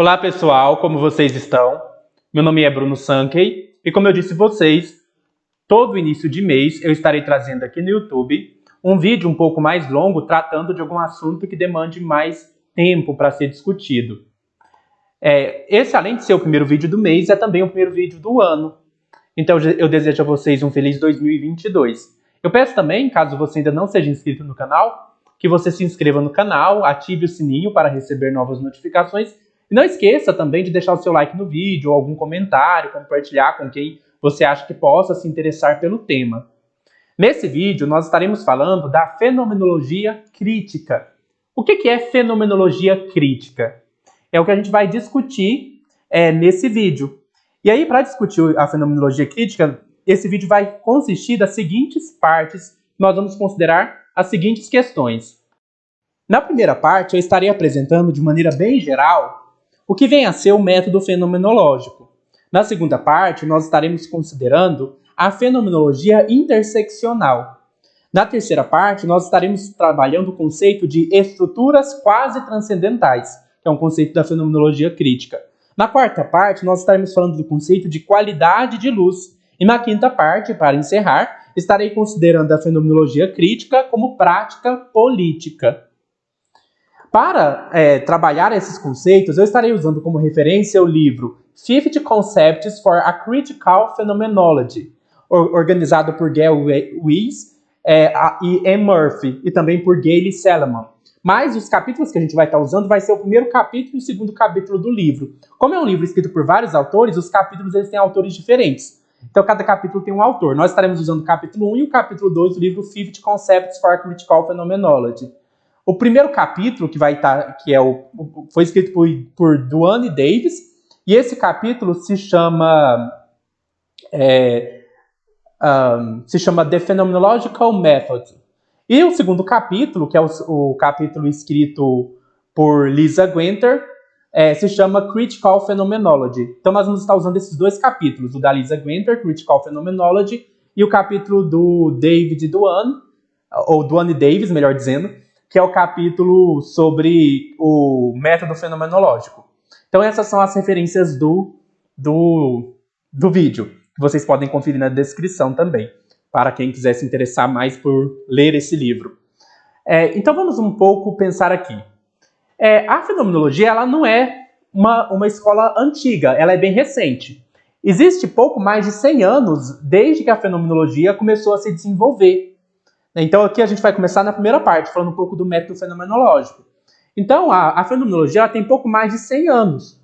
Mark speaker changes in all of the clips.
Speaker 1: Olá pessoal, como vocês estão? Meu nome é Bruno Sankey e como eu disse a vocês, todo início de mês eu estarei trazendo aqui no YouTube um vídeo um pouco mais longo tratando de algum assunto que demande mais tempo para ser discutido. Esse, além de ser o primeiro vídeo do mês, é também o primeiro vídeo do ano. Então eu desejo a vocês um feliz 2022. Eu peço também, caso você ainda não seja inscrito no canal, que você se inscreva no canal, ative o sininho para receber novas notificações. E não esqueça também de deixar o seu like no vídeo, ou algum comentário, compartilhar com quem você acha que possa se interessar pelo tema. Nesse vídeo, nós estaremos falando da fenomenologia crítica. O que é fenomenologia crítica? É o que a gente vai discutir nesse vídeo. E aí, para discutir a fenomenologia crítica, esse vídeo vai consistir das seguintes partes. Nós vamos considerar as seguintes questões. Na primeira parte, eu estarei apresentando de maneira bem geral o que vem a ser o método fenomenológico. Na segunda parte, nós estaremos considerando a fenomenologia interseccional. Na terceira parte, nós estaremos trabalhando o conceito de estruturas quase transcendentais, que é um conceito da fenomenologia crítica. Na quarta parte, nós estaremos falando do conceito de qualidade de luz. E na quinta parte, para encerrar, estarei considerando a fenomenologia crítica como prática política. Para trabalhar esses conceitos, eu estarei usando como referência o livro 50 Concepts for a Critical Phenomenology, organizado por Gail Weiss e Anne Murphy, e também por Gayle Salaman. Mas os capítulos que a gente vai estar usando vai ser o primeiro capítulo e o segundo capítulo do livro. Como é um livro escrito por vários autores, os capítulos eles têm autores diferentes. Então, cada capítulo tem um autor. Nós estaremos usando o capítulo 1 e o capítulo 2 do livro 50 Concepts for a Critical Phenomenology. O primeiro capítulo que vai estar, foi escrito por Duane Davis, e esse capítulo se chama The Phenomenological Method. E o segundo capítulo, que é o capítulo escrito por Lisa Gwenter, se chama Critical Phenomenology. Então nós vamos estar usando esses dois capítulos, o da Lisa Gwenter, Critical Phenomenology, e o capítulo do David Duane, ou Duane Davis, melhor dizendo, que é o capítulo sobre o método fenomenológico. Então essas são as referências do vídeo, que vocês podem conferir na descrição também, para quem quiser se interessar mais por ler esse livro. Então vamos um pouco pensar aqui. A fenomenologia ela não é uma escola antiga, ela é bem recente. Existe pouco mais de 100 anos desde que a fenomenologia começou a se desenvolver. Então aqui a gente vai começar na primeira parte, falando um pouco do método fenomenológico. Então a fenomenologia ela tem pouco mais de 100 anos.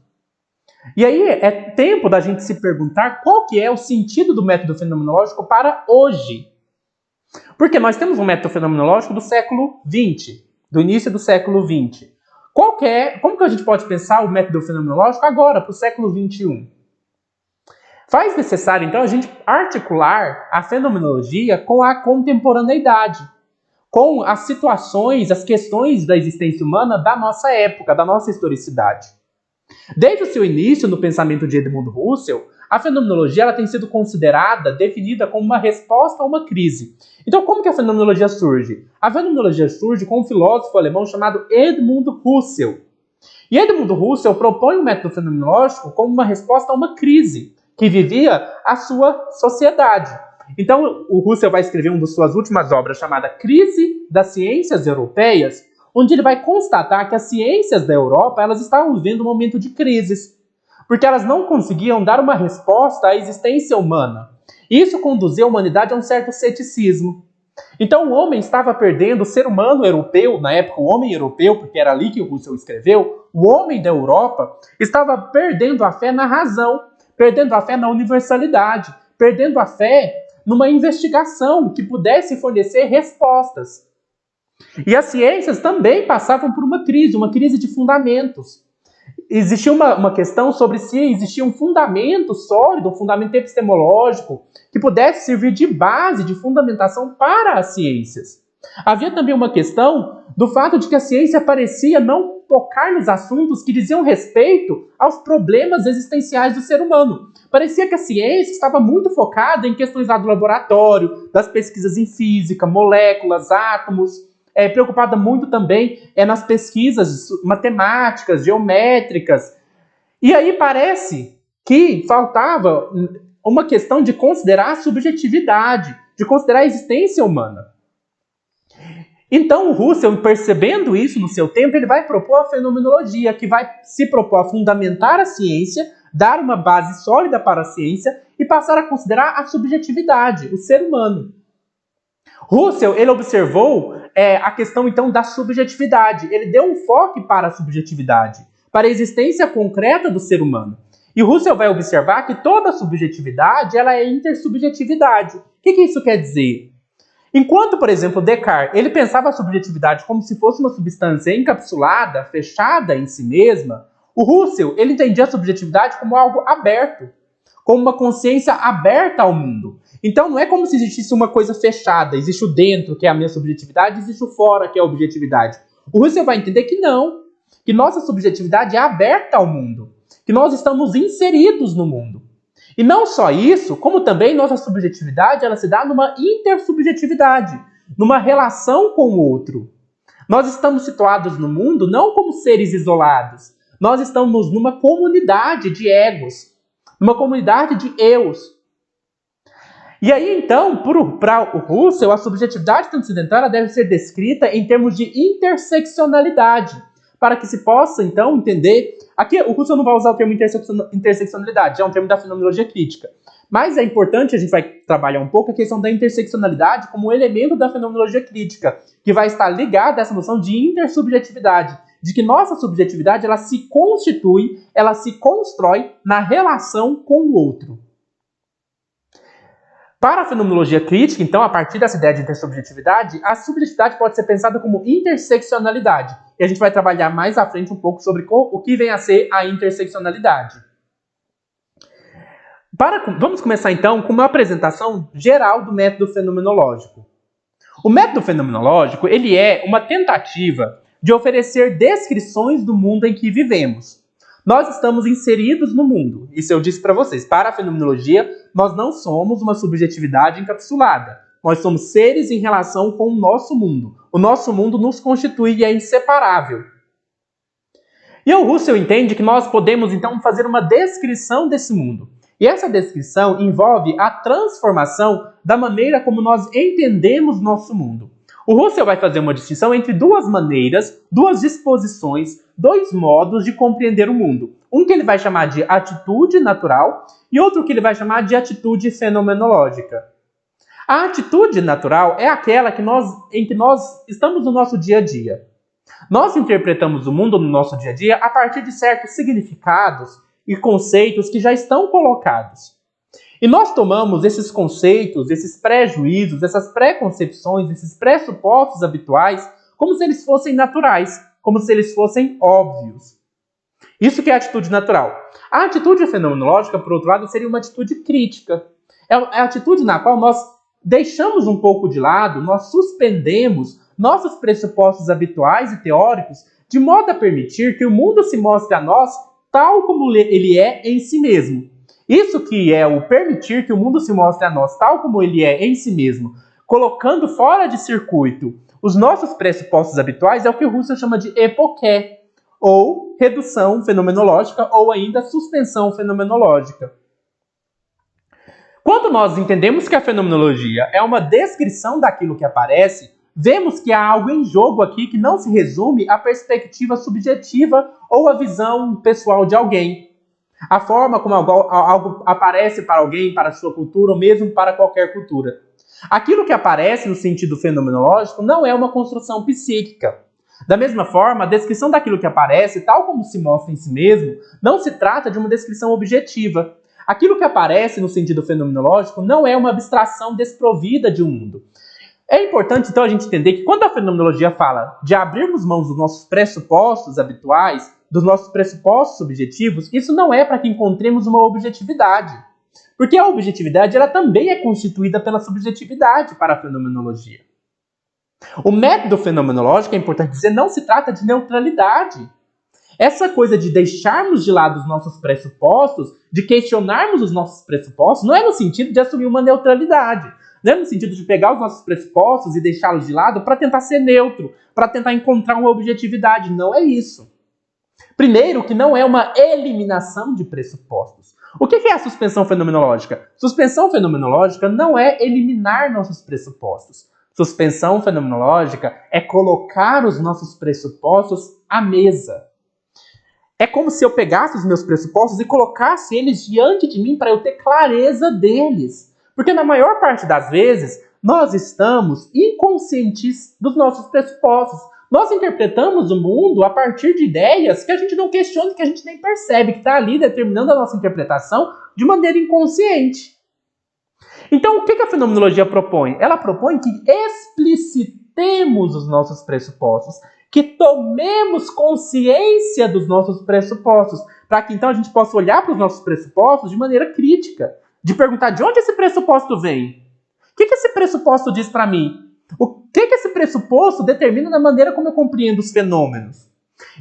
Speaker 1: E aí é tempo da gente se perguntar qual que é o sentido do método fenomenológico para hoje. Porque nós temos um método fenomenológico do século XX, do início do século XX. Como que a gente pode pensar o método fenomenológico agora, para o século XXI? Faz necessário, então, a gente articular a fenomenologia com a contemporaneidade, com as situações, as questões da existência humana da nossa época, da nossa historicidade. Desde o seu início no pensamento de Edmund Husserl, a fenomenologia ela tem sido considerada, definida como uma resposta a uma crise. Então, como que a fenomenologia surge? A fenomenologia surge com um filósofo alemão chamado Edmund Husserl. E Edmund Husserl propõe o método fenomenológico como uma resposta a uma crise que vivia a sua sociedade. Então, o Husserl vai escrever uma das suas últimas obras chamada Crise das Ciências Europeias, onde ele vai constatar que as ciências da Europa elas estavam vivendo um momento de crises, porque elas não conseguiam dar uma resposta à existência humana. Isso conduziu a humanidade a um certo ceticismo. Então o homem estava perdendo, o ser humano europeu, na época o homem europeu, porque era ali que o Husserl escreveu, o homem da Europa estava perdendo a fé na razão, perdendo a fé na universalidade, perdendo a fé numa investigação que pudesse fornecer respostas. E as ciências também passavam por uma crise de fundamentos. Existia uma questão sobre se existia um fundamento sólido, um fundamento epistemológico, que pudesse servir de base, de fundamentação para as ciências. Havia também uma questão do fato de que a ciência parecia não tocar nos assuntos que diziam respeito aos problemas existenciais do ser humano. Parecia que a ciência estava muito focada em questões lá do laboratório, das pesquisas em física, moléculas, átomos, preocupada muito também nas pesquisas matemáticas, geométricas, E aí parece que faltava uma questão de considerar a subjetividade, de considerar a existência humana. Então o Russell, percebendo isso no seu tempo, ele vai propor a fenomenologia, que vai se propor a fundamentar a ciência, dar uma base sólida para a ciência e passar a considerar a subjetividade, o ser humano. Russell, ele observou a questão, então, da subjetividade. Ele deu um foco para a subjetividade, para a existência concreta do ser humano. E Russell vai observar que toda subjetividade ela é intersubjetividade. O que isso quer dizer? Enquanto, por exemplo, Descartes, ele pensava a subjetividade como se fosse uma substância encapsulada, fechada em si mesma, o Russell, ele entendia a subjetividade como algo aberto, como uma consciência aberta ao mundo. Então não é como se existisse uma coisa fechada, existe o dentro, que é a minha subjetividade, existe o fora, que é a objetividade. O Russell vai entender que não, que nossa subjetividade é aberta ao mundo, que nós estamos inseridos no mundo. E não só isso, como também nossa subjetividade ela se dá numa intersubjetividade, numa relação com o outro. Nós estamos situados no mundo não como seres isolados, nós estamos numa comunidade de egos, numa comunidade de eus. E aí, então, para o Russell, a subjetividade transcendental deve ser descrita em termos de interseccionalidade, para que se possa, então, entender... Aqui, o Russell não vai usar o termo interseccionalidade, é um termo da fenomenologia crítica. Mas é importante, a gente vai trabalhar um pouco a questão da interseccionalidade como um elemento da fenomenologia crítica, que vai estar ligada a essa noção de intersubjetividade, de que nossa subjetividade ela se constitui, ela se constrói na relação com o outro. Para a fenomenologia crítica, então, a partir dessa ideia de intersubjetividade, a subjetividade pode ser pensada como interseccionalidade. E a gente vai trabalhar mais à frente um pouco sobre o que vem a ser a interseccionalidade. Vamos começar, então, com uma apresentação geral do método fenomenológico. O método fenomenológico ele é uma tentativa de oferecer descrições do mundo em que vivemos. Nós estamos inseridos no mundo. Isso eu disse para vocês. Para a fenomenologia, nós não somos uma subjetividade encapsulada. Nós somos seres em relação com o nosso mundo. O nosso mundo nos constitui e é inseparável. E o Russell entende que nós podemos, então, fazer uma descrição desse mundo. E essa descrição envolve a transformação da maneira como nós entendemos nosso mundo. O Russell vai fazer uma distinção entre duas maneiras, duas disposições, dois modos de compreender o mundo. Um que ele vai chamar de atitude natural e outro que ele vai chamar de atitude fenomenológica. A atitude natural é aquela em que nós estamos no nosso dia a dia. Nós interpretamos o mundo no nosso dia a dia a partir de certos significados e conceitos que já estão colocados. E nós tomamos esses conceitos, esses pré-juízos, essas preconcepções, esses pressupostos habituais como se eles fossem naturais, como se eles fossem óbvios. Isso que é a atitude natural. A atitude fenomenológica, por outro lado, seria uma atitude crítica. É a atitude na qual nós deixamos um pouco de lado, nós suspendemos nossos pressupostos habituais e teóricos de modo a permitir que o mundo se mostre a nós tal como ele é em si mesmo. Isso que é o permitir que o mundo se mostre a nós tal como ele é em si mesmo, colocando fora de circuito os nossos pressupostos habituais, é o que o Russell chama de epoché, ou redução fenomenológica, ou ainda suspensão fenomenológica. Quando nós entendemos que a fenomenologia é uma descrição daquilo que aparece, vemos que há algo em jogo aqui que não se resume à perspectiva subjetiva ou à visão pessoal de alguém. A forma como algo aparece para alguém, para a sua cultura, ou mesmo para qualquer cultura. Aquilo que aparece no sentido fenomenológico não é uma construção psíquica. Da mesma forma, a descrição daquilo que aparece, tal como se mostra em si mesmo, não se trata de uma descrição objetiva. Aquilo que aparece no sentido fenomenológico não é uma abstração desprovida de um mundo. É importante, então, a gente entender que quando a fenomenologia fala de abrirmos mãos dos nossos pressupostos habituais, dos nossos pressupostos subjetivos, isso não é para que encontremos uma objetividade. Porque a objetividade ela também é constituída pela subjetividade para a fenomenologia. O método fenomenológico, é importante dizer, não se trata de neutralidade. Essa coisa de deixarmos de lado os nossos pressupostos, de questionarmos os nossos pressupostos, não é no sentido de assumir uma neutralidade. Não é no sentido de pegar os nossos pressupostos e deixá-los de lado para tentar ser neutro, para tentar encontrar uma objetividade. Não é isso. Primeiro, que não é uma eliminação de pressupostos. O que é a suspensão fenomenológica? Suspensão fenomenológica não é eliminar nossos pressupostos. Suspensão fenomenológica é colocar os nossos pressupostos à mesa. É como se eu pegasse os meus pressupostos e colocasse eles diante de mim para eu ter clareza deles. Porque na maior parte das vezes, nós estamos inconscientes dos nossos pressupostos. Nós interpretamos o mundo a partir de ideias que a gente não questiona, que a gente nem percebe, que está ali determinando a nossa interpretação de maneira inconsciente. Então, o que a fenomenologia propõe? Ela propõe que explicitemos os nossos pressupostos, que tomemos consciência dos nossos pressupostos, para que então a gente possa olhar para os nossos pressupostos de maneira crítica, de perguntar de onde esse pressuposto vem? O que esse pressuposto diz para mim? O que esse pressuposto determina na maneira como eu compreendo os fenômenos?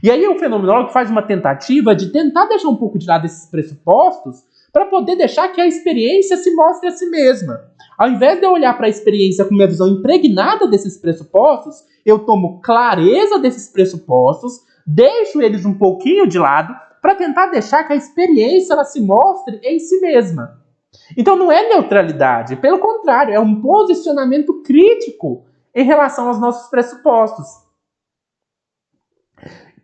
Speaker 1: E aí o fenomenólogo faz uma tentativa de tentar deixar um pouco de lado esses pressupostos para poder deixar que a experiência se mostre a si mesma. Ao invés de eu olhar para a experiência com uma visão impregnada desses pressupostos, eu tomo clareza desses pressupostos, deixo eles um pouquinho de lado para tentar deixar que a experiência ela se mostre em si mesma. Então não é neutralidade, pelo contrário, é um posicionamento crítico em relação aos nossos pressupostos.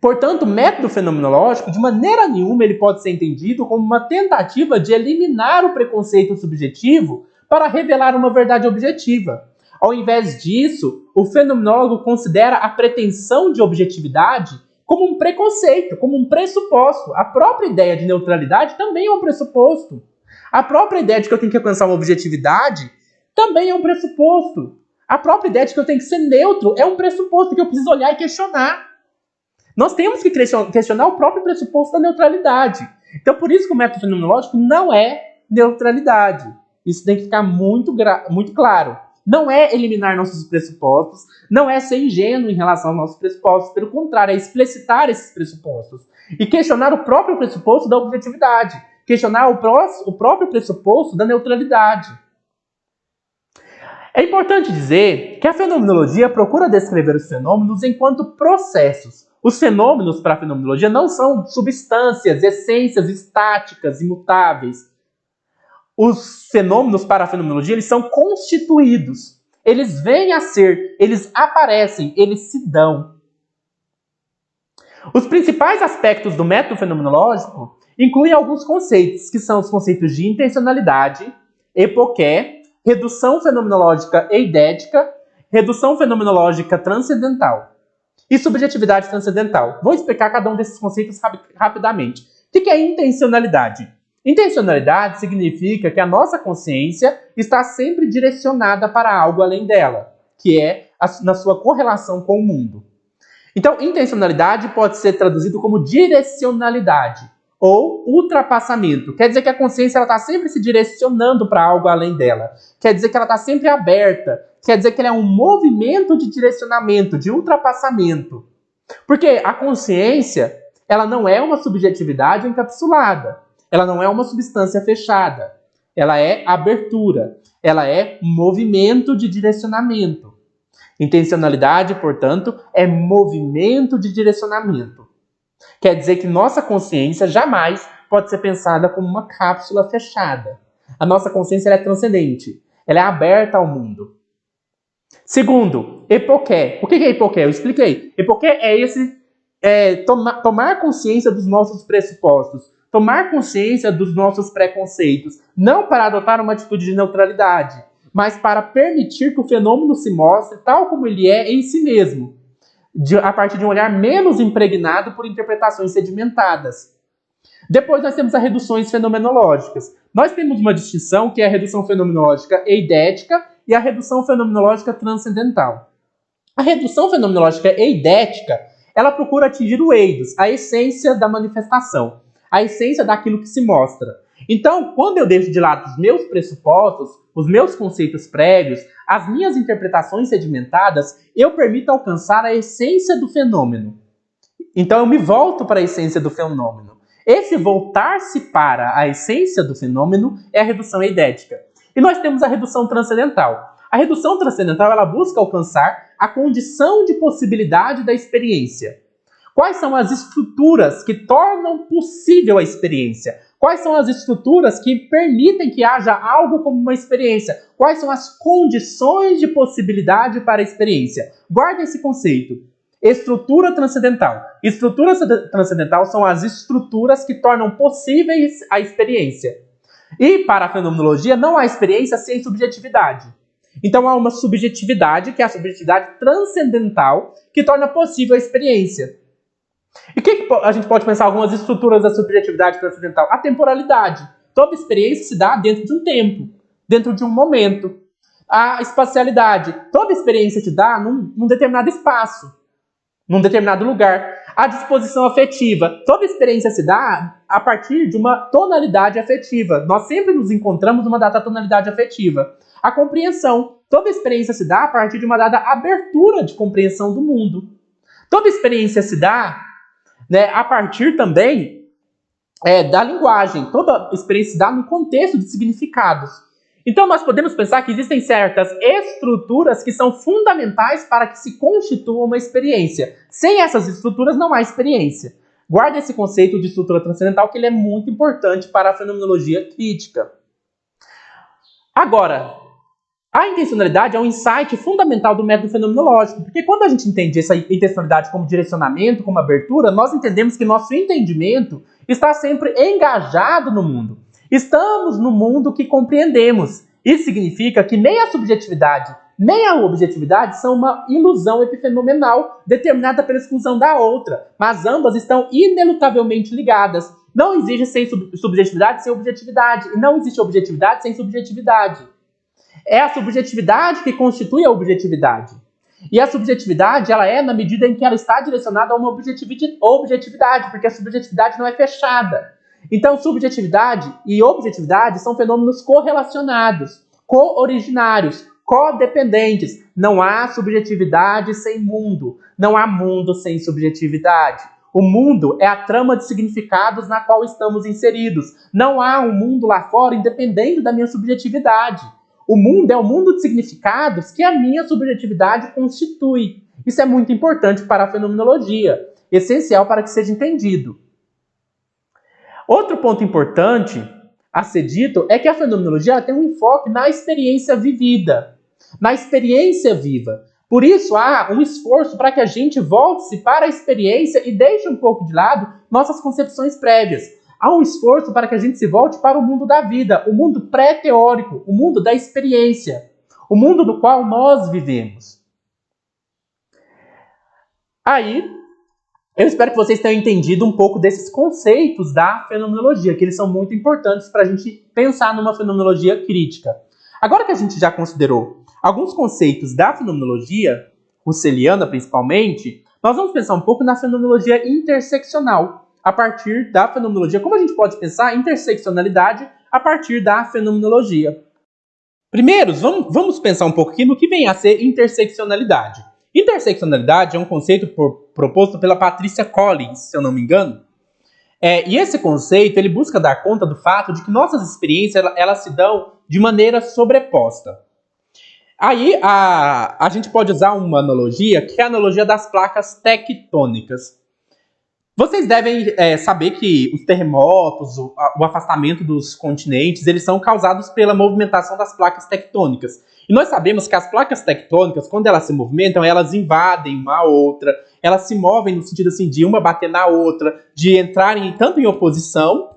Speaker 1: Portanto, o método fenomenológico, de maneira nenhuma, ele pode ser entendido como uma tentativa de eliminar o preconceito subjetivo para revelar uma verdade objetiva. Ao invés disso, o fenomenólogo considera a pretensão de objetividade como um preconceito, como um pressuposto. A própria ideia de neutralidade também é um pressuposto. A própria ideia de que eu tenho que alcançar uma objetividade também é um pressuposto. A própria ideia de que eu tenho que ser neutro é um pressuposto que eu preciso olhar e questionar. Nós temos que questionar o próprio pressuposto da neutralidade. Então, por isso que o método fenomenológico não é neutralidade. Isso tem que ficar muito claro. Não é eliminar nossos pressupostos, não é ser ingênuo em relação aos nossos pressupostos. Pelo contrário, é explicitar esses pressupostos. E questionar o próprio pressuposto da objetividade. Questionar o próprio pressuposto da neutralidade. É importante dizer que a fenomenologia procura descrever os fenômenos enquanto processos. Os fenômenos para a fenomenologia não são substâncias, essências estáticas, imutáveis. Os fenômenos para a fenomenologia eles são constituídos. Eles vêm a ser, eles aparecem, eles se dão. Os principais aspectos do método fenomenológico incluem alguns conceitos, que são os conceitos de intencionalidade, epoqué, redução fenomenológica eidética, redução fenomenológica transcendental e subjetividade transcendental. Vou explicar cada um desses conceitos rapidamente. O que é intencionalidade? Intencionalidade significa que a nossa consciência está sempre direcionada para algo além dela, que é na sua correlação com o mundo. Então, intencionalidade pode ser traduzido como direcionalidade ou ultrapassamento. Quer dizer que a consciência está sempre se direcionando para algo além dela. Quer dizer que ela está sempre aberta. Quer dizer que ela é um movimento de direcionamento, de ultrapassamento. Porque a consciência, ela não é uma subjetividade encapsulada. Ela não é uma substância fechada. Ela é abertura. Ela é movimento de direcionamento. Intencionalidade, portanto, é movimento de direcionamento. Quer dizer que nossa consciência jamais pode ser pensada como uma cápsula fechada. A nossa consciência é transcendente. Ela é aberta ao mundo. Segundo, epoqué. O que é epoqué? Eu expliquei. Epoqué é tomar consciência dos nossos pressupostos. Tomar consciência dos nossos preconceitos. Não para adotar uma atitude de neutralidade, mas para permitir que o fenômeno se mostre tal como ele é em si mesmo, a partir de um olhar menos impregnado por interpretações sedimentadas. Depois nós temos as reduções fenomenológicas. Nós temos uma distinção que é a redução fenomenológica eidética e a redução fenomenológica transcendental. A redução fenomenológica eidética, ela procura atingir o eidos, a essência da manifestação, a essência daquilo que se mostra. Então, quando eu deixo de lado os meus pressupostos, os meus conceitos prévios, as minhas interpretações sedimentadas, eu permito alcançar a essência do fenômeno. Então, eu me volto para a essência do fenômeno. Esse voltar-se para a essência do fenômeno é a redução eidética. E nós temos a redução transcendental. A redução transcendental ela busca alcançar a condição de possibilidade da experiência. Quais são as estruturas que tornam possível a experiência? Quais são as estruturas que permitem que haja algo como uma experiência? Quais são as condições de possibilidade para a experiência? Guarda esse conceito. Estrutura transcendental. Estrutura transcendental são as estruturas que tornam possíveis a experiência. E para a fenomenologia não há experiência sem subjetividade. Então há uma subjetividade, que é a subjetividade transcendental, que torna possível a experiência. E o que a gente pode pensar algumas estruturas da subjetividade transcendental? A temporalidade. Toda experiência se dá dentro de um tempo, dentro de um momento. A espacialidade. Toda experiência se dá num determinado espaço, num determinado lugar. A disposição afetiva. Toda experiência se dá a partir de uma tonalidade afetiva. Nós sempre nos encontramos numa dada tonalidade afetiva. A compreensão. Toda experiência se dá a partir de uma dada abertura de compreensão do mundo. Toda experiência se dá, né, a partir também da linguagem. Toda experiência se dá no contexto de significados. Então nós podemos pensar que existem certas estruturas que são fundamentais para que se constitua uma experiência. Sem essas estruturas não há experiência. Guarda esse conceito de estrutura transcendental, que ele é muito importante para a fenomenologia crítica. Agora, a intencionalidade é um insight fundamental do método fenomenológico, porque quando a gente entende essa intencionalidade como direcionamento, como abertura, nós entendemos que nosso entendimento está sempre engajado no mundo. Estamos no mundo que compreendemos. Isso significa que nem a subjetividade, nem a objetividade são uma ilusão epifenomenal determinada pela exclusão da outra, mas ambas estão inelutavelmente ligadas. Não existe sem subjetividade sem objetividade, e não existe objetividade sem subjetividade. É a subjetividade que constitui a objetividade. E a subjetividade, ela é na medida em que ela está direcionada a uma objetividade, porque a subjetividade não é fechada. Então, subjetividade e objetividade são fenômenos correlacionados, co-originários, codependentes. Não há subjetividade sem mundo. Não há mundo sem subjetividade. O mundo é a trama de significados na qual estamos inseridos. Não há um mundo lá fora independente da minha subjetividade. O mundo é o mundo de significados que a minha subjetividade constitui. Isso é muito importante para a fenomenologia, essencial para que seja entendido. Outro ponto importante a ser dito é que a fenomenologia tem um enfoque na experiência vivida, na experiência viva. Por isso há um esforço para que a gente volte-se para a experiência e deixe um pouco de lado nossas concepções prévias. Há um esforço para que a gente se volte para o mundo da vida, o mundo pré-teórico, o mundo da experiência, o mundo do qual nós vivemos. Aí, eu espero que vocês tenham entendido um pouco desses conceitos da fenomenologia, que eles são muito importantes para a gente pensar numa fenomenologia crítica. Agora que a gente já considerou alguns conceitos da fenomenologia, russeliana principalmente, nós vamos pensar um pouco na fenomenologia interseccional, a partir da fenomenologia. Como a gente pode pensar a interseccionalidade a partir da fenomenologia? Primeiro, vamos pensar um pouquinho no que vem a ser interseccionalidade. Interseccionalidade é um conceito proposto pela Patricia Collins, se eu não me engano. E esse conceito ele busca dar conta do fato de que nossas experiências elas se dão de maneira sobreposta. Aí a gente pode usar uma analogia, que é a analogia das placas tectônicas. Vocês devem saber que os terremotos, o afastamento dos continentes, eles são causados pela movimentação das placas tectônicas. E nós sabemos que as placas tectônicas, quando elas se movimentam, elas invadem uma a outra, elas se movem no sentido assim, de uma bater na outra, de entrarem tanto em oposição,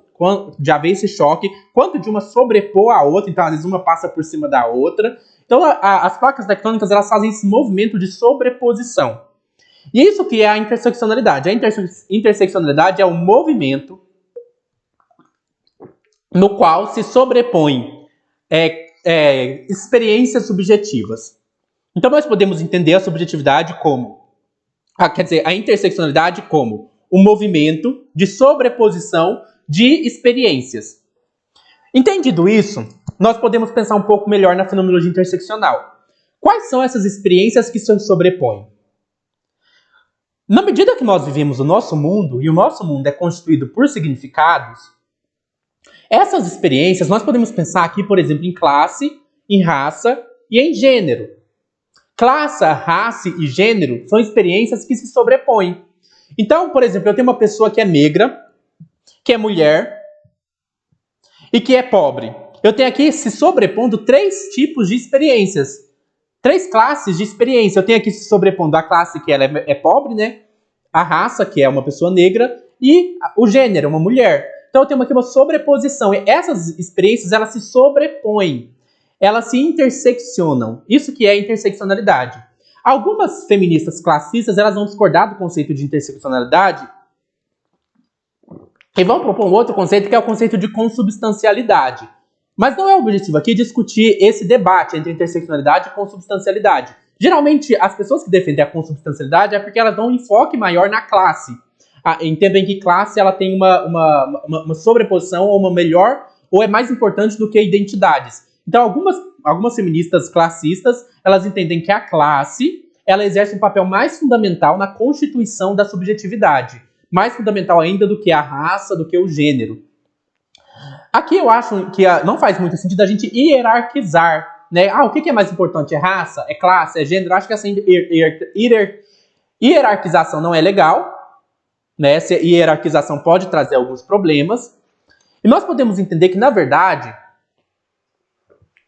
Speaker 1: de haver esse choque, quanto de uma sobrepor a outra, então às vezes uma passa por cima da outra. Então as placas tectônicas elas fazem esse movimento de sobreposição. E isso que é a interseccionalidade. A interseccionalidade é um movimento no qual se sobrepõem experiências subjetivas. Então nós podemos entender a subjetividade como, a interseccionalidade como um movimento de sobreposição de experiências. Entendido isso, nós podemos pensar um pouco melhor na fenomenologia interseccional. Quais são essas experiências que se sobrepõem? Na medida que nós vivemos o nosso mundo, e o nosso mundo é constituído por significados, essas experiências nós podemos pensar aqui, por exemplo, em classe, em raça e em gênero. Classe, raça e gênero são experiências que se sobrepõem. Então, por exemplo, eu tenho uma pessoa que é negra, que é mulher e que é pobre. Eu tenho aqui se sobrepondo 3 tipos de experiências. 3 classes de experiência. Eu tenho aqui se sobrepondo a classe que ela é pobre, né? A raça, que é uma pessoa negra, e o gênero, uma mulher. Então eu tenho aqui uma sobreposição. E essas experiências, elas se sobrepõem. Elas se interseccionam. Isso que é interseccionalidade. Algumas feministas classistas, elas vão discordar do conceito de interseccionalidade e vão propor um outro conceito, que é o conceito de consubstancialidade. Mas não é o objetivo aqui discutir esse debate entre interseccionalidade e consubstancialidade. Geralmente, as pessoas que defendem a consubstancialidade é porque elas dão um enfoque maior na classe. Entendem que classe ela tem uma sobreposição ou uma melhor, ou é mais importante do que identidades. Então, algumas feministas classistas, elas entendem que a classe ela exerce um papel mais fundamental na constituição da subjetividade. Mais fundamental ainda do que a raça, do que o gênero. Aqui eu acho que não faz muito sentido a gente hierarquizar, né? O que é mais importante? É raça? É classe? É gênero? Acho que essa hierarquização não é legal, né? Essa hierarquização pode trazer alguns problemas. E nós podemos entender que, na verdade,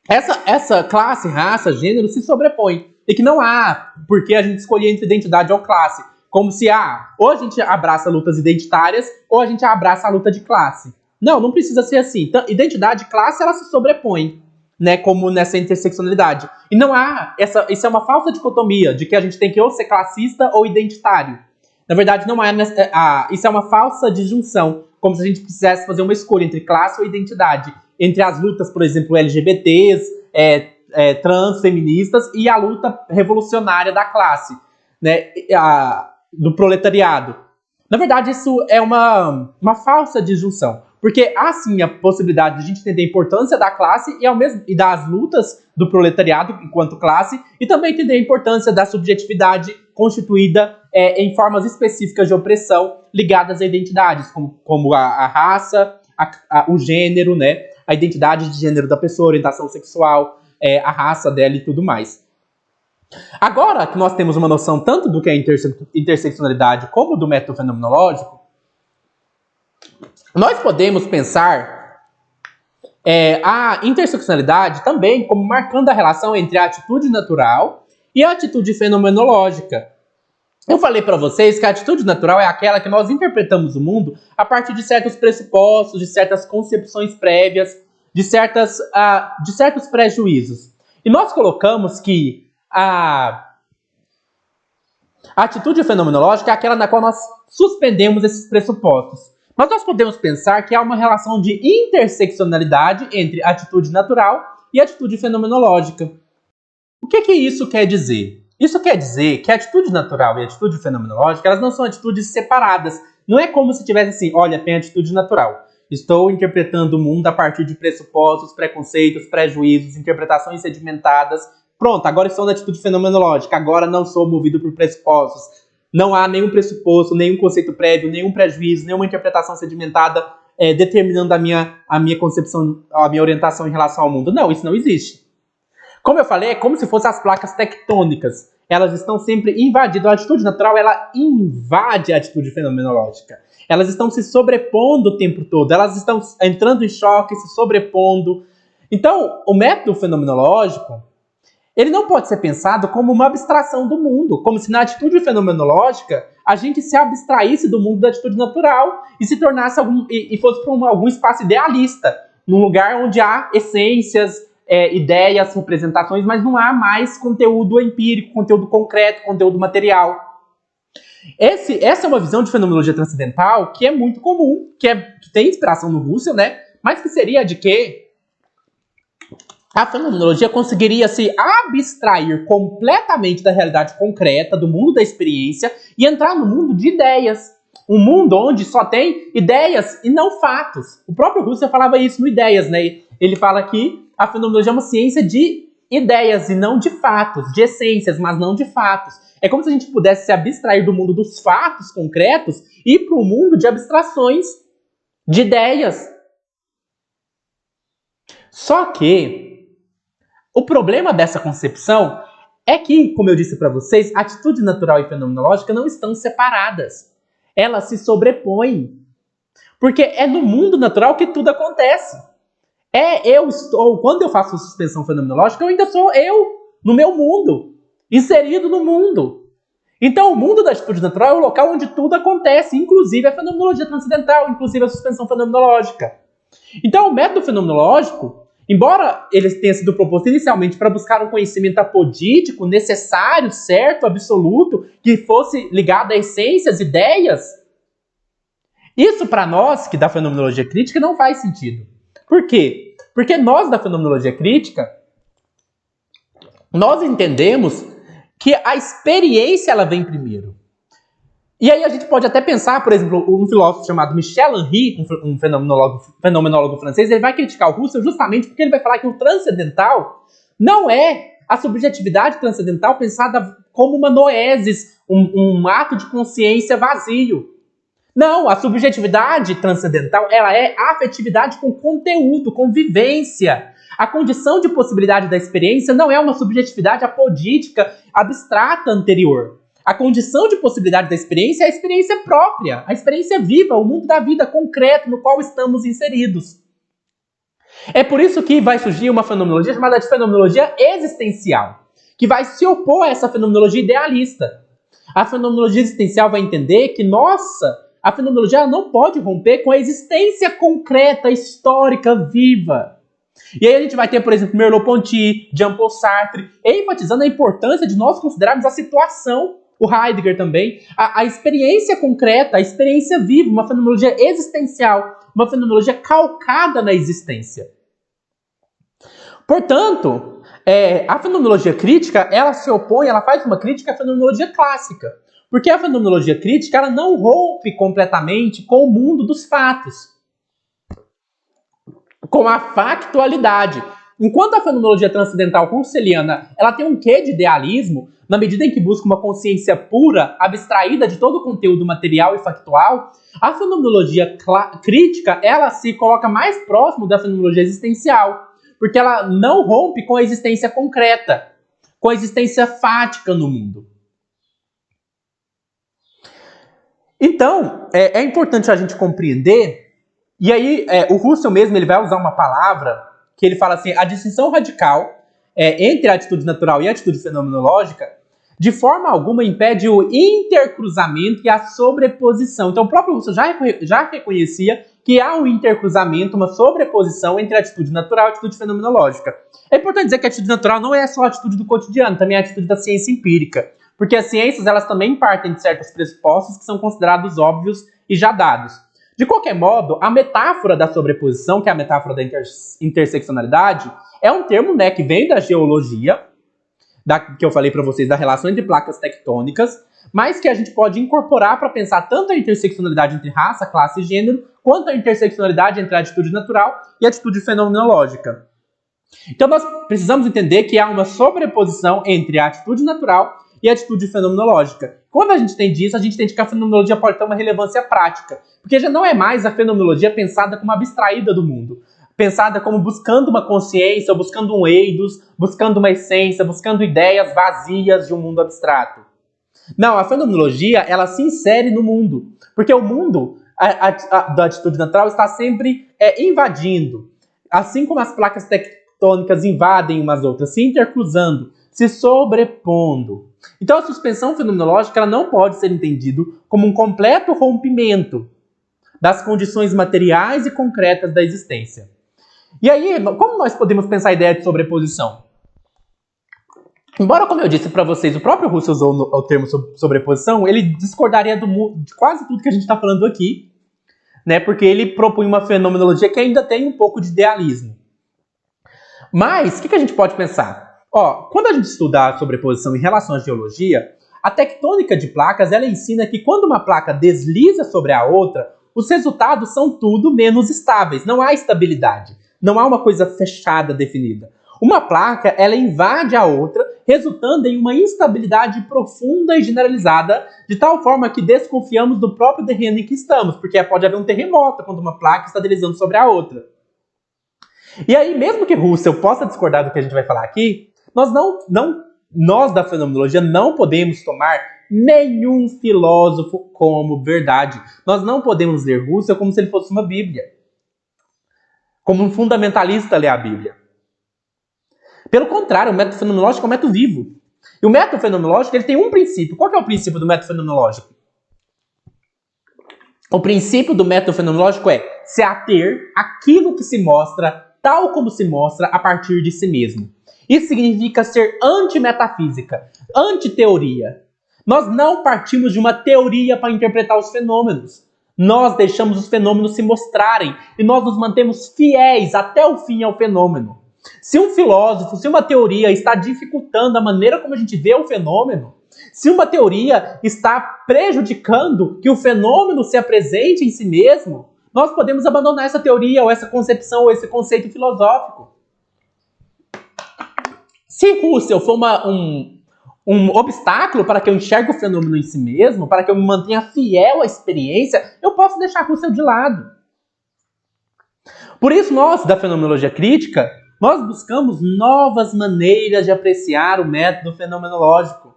Speaker 1: essa classe, raça, gênero se sobrepõe. E que não há por que a gente escolher entre identidade ou classe. Como se, ou a gente abraça lutas identitárias, ou a gente abraça a luta de classe. Não precisa ser assim. Então, identidade e classe, ela se sobrepõem, né, como nessa interseccionalidade. E não há, isso é uma falsa dicotomia, de que a gente tem que ou ser classista ou identitário. Na verdade, não há, isso é uma falsa disjunção, como se a gente quisesse fazer uma escolha entre classe ou identidade. Entre as lutas, por exemplo, LGBTs, trans, feministas, e a luta revolucionária da classe, né, do proletariado. Na verdade, isso é uma falsa disjunção. Porque há sim a possibilidade de a gente entender a importância da classe e das lutas do proletariado enquanto classe, e também entender a importância da subjetividade constituída em formas específicas de opressão ligadas a identidades, como a raça, o gênero, né? A identidade de gênero da pessoa, orientação sexual, a raça dela e tudo mais. Agora que nós temos uma noção tanto do que é interseccionalidade como do método fenomenológico, nós podemos pensar a interseccionalidade também como marcando a relação entre a atitude natural e a atitude fenomenológica. Eu falei para vocês que a atitude natural é aquela que nós interpretamos o mundo a partir de certos pressupostos, de certas concepções prévias, de certos prejuízos. E nós colocamos que a atitude fenomenológica é aquela na qual nós suspendemos esses pressupostos. Mas nós podemos pensar que há uma relação de interseccionalidade entre atitude natural e atitude fenomenológica. O que isso quer dizer? Isso quer dizer que a atitude natural e a atitude fenomenológica, elas não são atitudes separadas. Não é como se tivesse assim, olha, tem atitude natural. Estou interpretando o mundo a partir de pressupostos, preconceitos, prejuízos, interpretações sedimentadas. Pronto, agora estou na atitude fenomenológica. Agora não sou movido por pressupostos. Não há nenhum pressuposto, nenhum conceito prévio, nenhum prejuízo, nenhuma interpretação sedimentada determinando a minha concepção, a minha orientação em relação ao mundo. Não, isso não existe. Como eu falei, é como se fossem as placas tectônicas. Elas estão sempre invadidas. A atitude natural, ela invade a atitude fenomenológica. Elas estão se sobrepondo o tempo todo. Elas estão entrando em choque, se sobrepondo. Então, o método fenomenológico, ele não pode ser pensado como uma abstração do mundo, como se na atitude fenomenológica a gente se abstraísse do mundo da atitude natural e se tornasse e fosse para algum espaço idealista, num lugar onde há essências, ideias, representações, mas não há mais conteúdo empírico, conteúdo concreto, conteúdo material. Essa é uma visão de fenomenologia transcendental que é muito comum, que tem inspiração no Russell, né? Mas que seria de que a fenomenologia conseguiria se abstrair completamente da realidade concreta, do mundo da experiência, e entrar no mundo de ideias. Um mundo onde só tem ideias e não fatos. O próprio Russell falava isso no Ideias, né? Ele fala que a fenomenologia é uma ciência de ideias e não de fatos, de essências, mas não de fatos. É como se a gente pudesse se abstrair do mundo dos fatos concretos e ir para um mundo de abstrações, de ideias. Só que o problema dessa concepção é que, como eu disse para vocês, atitude natural e fenomenológica não estão separadas. ela se sobrepõe. Porque é no mundo natural que tudo acontece. Quando eu faço suspensão fenomenológica, eu ainda sou eu, no meu mundo, inserido no mundo. Então, o mundo da atitude natural é o local onde tudo acontece, inclusive a fenomenologia transcendental, inclusive a suspensão fenomenológica. Então, o método fenomenológico, embora ele tenha sido proposto inicialmente para buscar um conhecimento apodítico, necessário, certo, absoluto, que fosse ligado a essências, ideias, isso para nós, que da fenomenologia crítica, não faz sentido. Por quê? Porque nós da fenomenologia crítica, nós entendemos que a experiência ela vem primeiro. E aí a gente pode até pensar, por exemplo, um filósofo chamado Michel Henry, um fenomenólogo francês, ele vai criticar o Husserl justamente porque ele vai falar que o transcendental não é a subjetividade transcendental pensada como uma noesis, um ato de consciência vazio. Não, a subjetividade transcendental ela é a afetividade com conteúdo, com vivência. A condição de possibilidade da experiência não é uma subjetividade apodítica, abstrata anterior. A condição de possibilidade da experiência é a experiência própria, a experiência viva, o mundo da vida concreto no qual estamos inseridos. É por isso que vai surgir uma fenomenologia chamada de fenomenologia existencial, que vai se opor a essa fenomenologia idealista. A fenomenologia existencial vai entender que, a fenomenologia não pode romper com a existência concreta, histórica, viva. E aí a gente vai ter, por exemplo, Merleau-Ponty, Jean-Paul Sartre, enfatizando a importância de nós considerarmos a situação, o Heidegger também, a experiência concreta, a experiência viva, uma fenomenologia existencial, uma fenomenologia calcada na existência. Portanto, a fenomenologia crítica, ela se opõe, ela faz uma crítica à fenomenologia clássica. Porque a fenomenologia crítica, ela não rompe completamente com o mundo dos fatos, com a factualidade. Enquanto a fenomenologia transcendental husserliana, ela tem um quê de idealismo, na medida em que busca uma consciência pura, abstraída de todo o conteúdo material e factual, a fenomenologia crítica, ela se coloca mais próximo da fenomenologia existencial, porque ela não rompe com a existência concreta, com a existência fática no mundo. Então, é importante a gente compreender, e aí o Husserl mesmo ele vai usar uma palavra que ele fala assim, a distinção radical entre a atitude natural e a atitude fenomenológica, de forma alguma impede o intercruzamento e a sobreposição. Então o próprio Husserl já reconhecia que há um intercruzamento, uma sobreposição entre a atitude natural e a atitude fenomenológica. É importante dizer que a atitude natural não é só a atitude do cotidiano, também é a atitude da ciência empírica. Porque as ciências elas também partem de certos pressupostos que são considerados óbvios e já dados. De qualquer modo, a metáfora da sobreposição, que é a metáfora da interseccionalidade, é um termo que vem da geologia, que eu falei para vocês, da relação entre placas tectônicas, mas que a gente pode incorporar para pensar tanto a interseccionalidade entre raça, classe e gênero, quanto a interseccionalidade entre a atitude natural e a atitude fenomenológica. Então nós precisamos entender que há uma sobreposição entre a atitude natural e a atitude fenomenológica. Quando a gente entende isso, a gente entende que a fenomenologia pode ter uma relevância prática, porque já não é mais a fenomenologia pensada como abstraída do mundo, pensada como buscando uma consciência, ou buscando um eidos, buscando uma essência, buscando ideias vazias de um mundo abstrato. Não, a fenomenologia, ela se insere no mundo, porque o mundo da atitude natural está sempre invadindo, assim como as placas tectônicas invadem umas outras, se intercruzando, se sobrepondo. Então a suspensão fenomenológica ela não pode ser entendida como um completo rompimento das condições materiais e concretas da existência. E aí, como nós podemos pensar a ideia de sobreposição? Embora, como eu disse para vocês, o próprio Husserl usou o termo sobreposição, ele discordaria de quase tudo que a gente está falando aqui, né? Porque ele propõe uma fenomenologia que ainda tem um pouco de idealismo. Mas, o que a gente pode pensar? Quando a gente estuda a sobreposição em relação à geologia, a tectônica de placas ela ensina que quando uma placa desliza sobre a outra, os resultados são tudo menos estáveis, não há estabilidade, não há uma coisa fechada, definida. Uma placa, ela invade a outra, resultando em uma instabilidade profunda e generalizada, de tal forma que desconfiamos do próprio terreno em que estamos, porque pode haver um terremoto quando uma placa está deslizando sobre a outra. E aí, mesmo que Husserl possa discordar do que a gente vai falar aqui, nós da fenomenologia não podemos tomar nenhum filósofo como verdade. Nós não podemos ler Russell como se ele fosse uma Bíblia. Como um fundamentalista lê a Bíblia. Pelo contrário, o método fenomenológico é um método vivo. E o método fenomenológico ele tem um princípio. Qual que é o princípio do método fenomenológico? O princípio do método fenomenológico é se ater àquilo que se mostra tal como se mostra a partir de si mesmo. Isso significa ser anti-metafísica, anti-teoria. Nós não partimos de uma teoria para interpretar os fenômenos. Nós deixamos os fenômenos se mostrarem e nós nos mantemos fiéis até o fim ao fenômeno. Se um filósofo, se uma teoria está dificultando a maneira como a gente vê o fenômeno, se uma teoria está prejudicando que o fenômeno se apresente em si mesmo, nós podemos abandonar essa teoria, ou essa concepção, ou esse conceito filosófico. Se Russell for um obstáculo para que eu enxergue o fenômeno em si mesmo, para que eu me mantenha fiel à experiência, eu posso deixar Russell de lado. Por isso, nós, da fenomenologia crítica, nós buscamos novas maneiras de apreciar o método fenomenológico.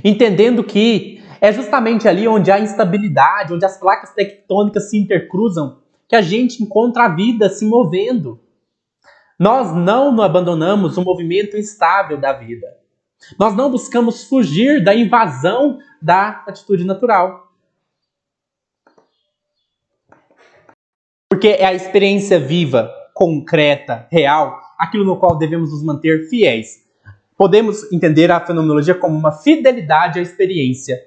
Speaker 1: Entendendo que é justamente ali onde há instabilidade, onde as placas tectônicas se intercruzam, que a gente encontra a vida se movendo. Nós não abandonamos o movimento instável da vida. Nós não buscamos fugir da invasão da atitude natural. Porque é a experiência viva, concreta, real, aquilo no qual devemos nos manter fiéis. Podemos entender a fenomenologia como uma fidelidade à experiência,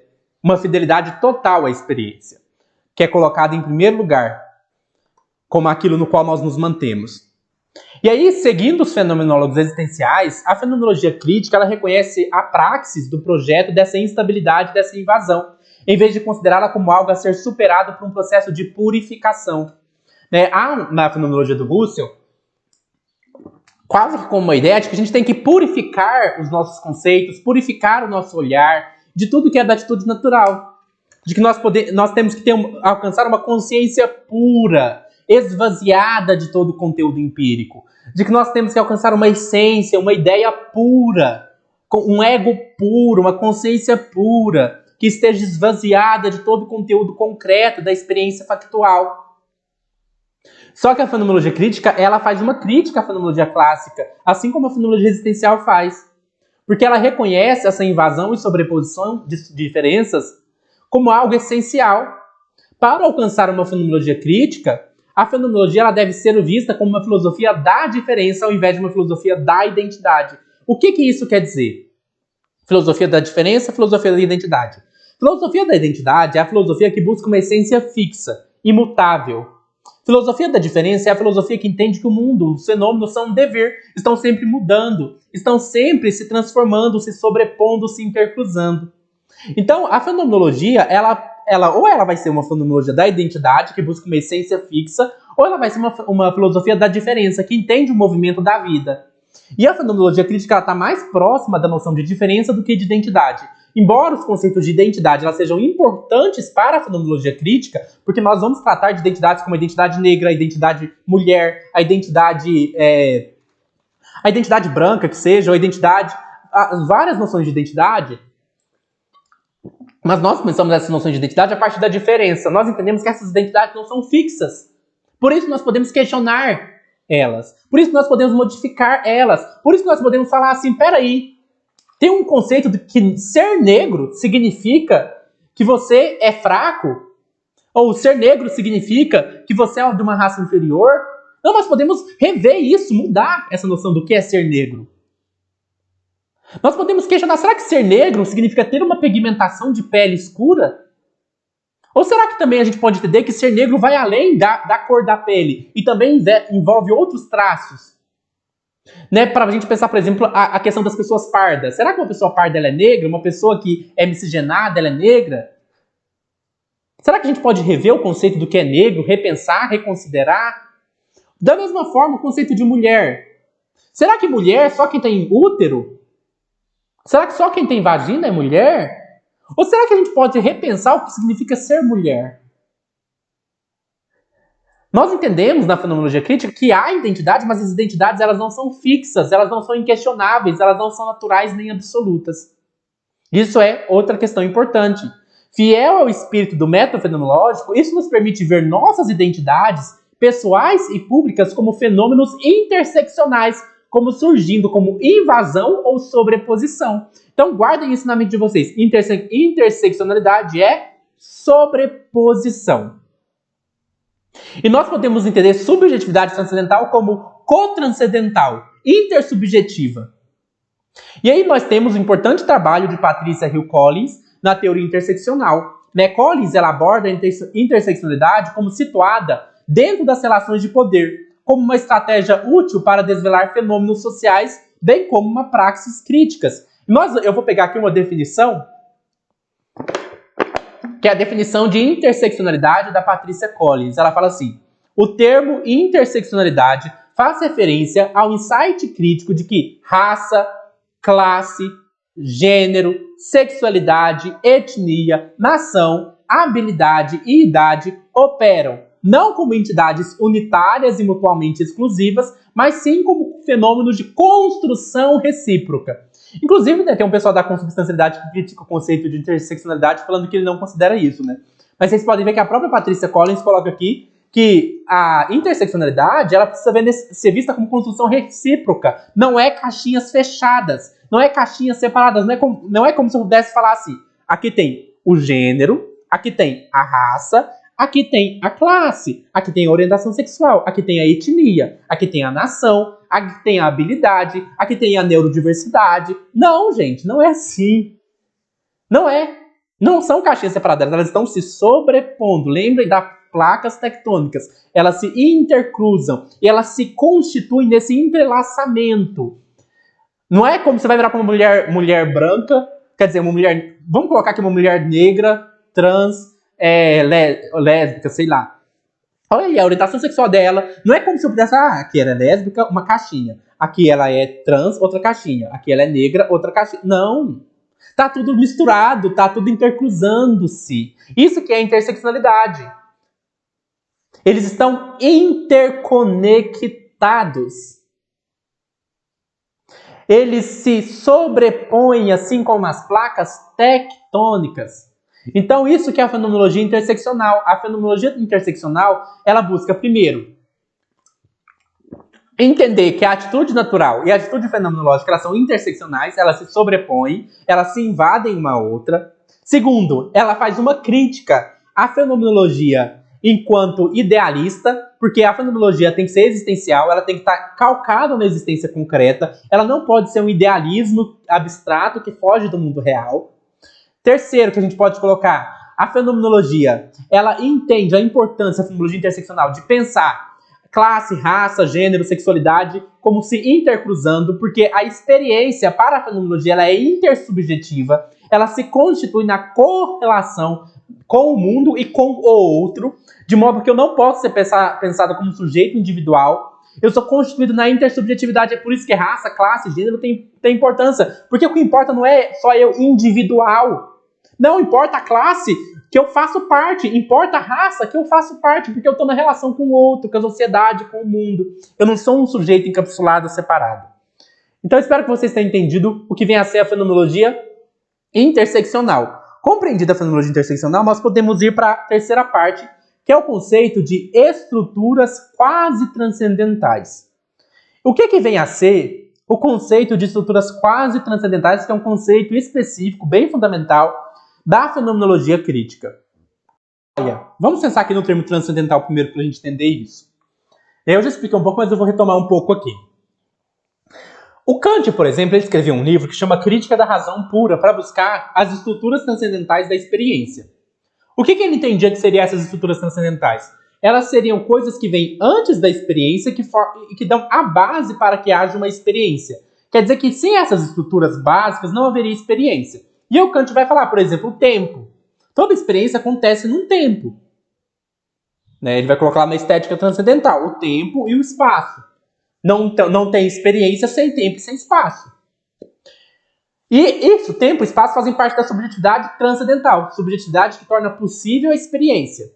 Speaker 1: uma fidelidade total à experiência, que é colocada em primeiro lugar, como aquilo no qual nós nos mantemos. E aí, seguindo os fenomenólogos existenciais, a fenomenologia crítica ela reconhece a praxis do projeto dessa instabilidade, dessa invasão, em vez de considerá-la como algo a ser superado por um processo de purificação. Há na fenomenologia do Russell quase que como uma ideia de que a gente tem que purificar os nossos conceitos, purificar o nosso olhar de tudo que é da atitude natural. De que nós temos que alcançar uma consciência pura, esvaziada de todo o conteúdo empírico. De que nós temos que alcançar uma essência, uma ideia pura, um ego puro, uma consciência pura, que esteja esvaziada de todo o conteúdo concreto da experiência factual. Só que a fenomenologia crítica, ela faz uma crítica à fenomenologia clássica, assim como a fenomenologia existencial faz. Porque ela reconhece essa invasão e sobreposição de diferenças como algo essencial. Para alcançar uma fenomenologia crítica, a fenomenologia ela deve ser vista como uma filosofia da diferença ao invés de uma filosofia da identidade. O que isso quer dizer? Filosofia da diferença, filosofia da identidade. Filosofia da identidade é a filosofia que busca uma essência fixa, imutável. Filosofia da diferença é a filosofia que entende que o mundo, os fenômenos são um dever, estão sempre mudando, estão sempre se transformando, se sobrepondo, se intercruzando. Então, a fenomenologia, ou ela vai ser uma fenomenologia da identidade, que busca uma essência fixa, ou ela vai ser uma filosofia da diferença, que entende o movimento da vida. E a fenomenologia crítica está mais próxima da noção de diferença do que de identidade. Embora os conceitos de identidade elas sejam importantes para a fenomenologia crítica, porque nós vamos tratar de identidades como a identidade negra, a identidade mulher, a identidade branca, que seja, ou a identidade... várias noções de identidade, mas nós pensamos nessas noções de identidade a partir da diferença. Nós entendemos que essas identidades não são fixas. Por isso nós podemos questionar elas. Por isso nós podemos modificar elas. Por isso nós podemos falar assim, peraí, tem um conceito de que ser negro significa que você é fraco? Ou ser negro significa que você é de uma raça inferior? Não, nós podemos rever isso, mudar essa noção do que é ser negro. Nós podemos questionar, será que ser negro significa ter uma pigmentação de pele escura? Ou será que também a gente pode entender que ser negro vai além da cor da pele e também envolve outros traços? Para a gente pensar, por exemplo, a questão das pessoas pardas. Será que uma pessoa parda ela é negra? Uma pessoa que é miscigenada ela é negra? Será que a gente pode rever o conceito do que é negro, repensar, reconsiderar? Da mesma forma, o conceito de mulher. Será que mulher é só quem tem útero? Será que só quem tem vagina é mulher? Ou será que a gente pode repensar o que significa ser mulher? Nós entendemos na fenomenologia crítica que há identidade, mas as identidades elas não são fixas, elas não são inquestionáveis, elas não são naturais nem absolutas. Isso é outra questão importante. Fiel ao espírito do método fenomenológico, isso nos permite ver nossas identidades pessoais e públicas como fenômenos interseccionais, como surgindo como invasão ou sobreposição. Então guardem isso na mente de vocês. Interseccionalidade é sobreposição. E nós podemos entender subjetividade transcendental como cotranscendental, intersubjetiva. E aí nós temos o importante trabalho de Patricia Hill Collins na teoria interseccional. Collins ela aborda a interseccionalidade como situada dentro das relações de poder, como uma estratégia útil para desvelar fenômenos sociais, bem como uma praxis críticas. Eu vou pegar aqui uma definição, que é a definição de interseccionalidade da Patricia Collins. Ela fala assim: o termo interseccionalidade faz referência ao insight crítico de que raça, classe, gênero, sexualidade, etnia, nação, habilidade e idade operam não como entidades unitárias e mutuamente exclusivas, mas sim como fenômenos de construção recíproca. Inclusive, tem um pessoal da consubstancialidade que critica o conceito de interseccionalidade falando que ele não considera isso, Mas vocês podem ver que a própria Patricia Collins coloca aqui que a interseccionalidade ela precisa ser vista como construção recíproca, não é caixinhas fechadas, não é caixinhas separadas, não é como se eu pudesse falar assim: aqui tem o gênero, aqui tem a raça, aqui tem a classe, aqui tem a orientação sexual, aqui tem a etnia, aqui tem a nação, aqui tem a habilidade, aqui tem a neurodiversidade. Não, gente, não é assim. Não é. Não são caixinhas separadas, elas estão se sobrepondo. Lembrem das placas tectônicas. Elas se intercruzam e elas se constituem nesse entrelaçamento. Não é como você vai virar para uma mulher branca, quer dizer, uma mulher... Vamos colocar aqui uma mulher negra, trans, lésbica, sei lá. Olha aí, a orientação sexual dela. Não é como se eu pudesse... aqui ela é lésbica, uma caixinha. Aqui ela é trans, outra caixinha. Aqui ela é negra, outra caixinha. Não. Tá tudo misturado, tá tudo intercruzando-se. Isso que é interseccionalidade. Eles estão interconectados. Eles se sobrepõem, assim como as placas tectônicas. Então, isso que é a fenomenologia interseccional. A fenomenologia interseccional, ela busca, primeiro, entender que a atitude natural e a atitude fenomenológica elas são interseccionais, elas se sobrepõem, elas se invadem uma outra. Segundo, ela faz uma crítica à fenomenologia enquanto idealista, porque a fenomenologia tem que ser existencial, ela tem que estar calcada na existência concreta, ela não pode ser um idealismo abstrato que foge do mundo real. Terceiro, que a gente pode colocar, a fenomenologia, ela entende a importância, a fenomenologia interseccional, de pensar classe, raça, gênero, sexualidade como se intercruzando, porque a experiência para a fenomenologia ela é intersubjetiva, ela se constitui na correlação com o mundo e com o outro, de modo que eu não posso ser pensada como um sujeito individual. Eu sou constituído na intersubjetividade, é por isso que raça, classe, gênero tem importância, porque o que importa não é só eu individual, não importa a classe que eu faço parte, importa a raça que eu faço parte, porque eu estou na relação com o outro, com a sociedade, com o mundo. Eu não sou um sujeito encapsulado, separado. Então eu espero que vocês tenham entendido o que vem a ser a fenomenologia interseccional. Compreendida a fenomenologia interseccional, nós podemos ir para a terceira parte, que é o conceito de estruturas quase transcendentais. O que vem a ser o conceito de estruturas quase transcendentais, que é um conceito específico, bem fundamental, da fenomenologia crítica? Olha, vamos pensar aqui no termo transcendental primeiro para a gente entender isso. Eu já expliquei um pouco, mas eu vou retomar um pouco aqui. O Kant, por exemplo, ele escreveu um livro que chama Crítica da Razão Pura para buscar as estruturas transcendentais da experiência. O que ele entendia que seriam essas estruturas transcendentais? Elas seriam coisas que vêm antes da experiência e que dão a base para que haja uma experiência. Quer dizer que sem essas estruturas básicas não haveria experiência. E o Kant vai falar, por exemplo, o tempo. Toda experiência acontece num tempo. Ele vai colocar lá na estética transcendental o tempo e o espaço. Não tem experiência sem tempo e sem espaço. E isso, tempo e espaço, fazem parte da subjetividade transcendental. Subjetividade que torna possível a experiência.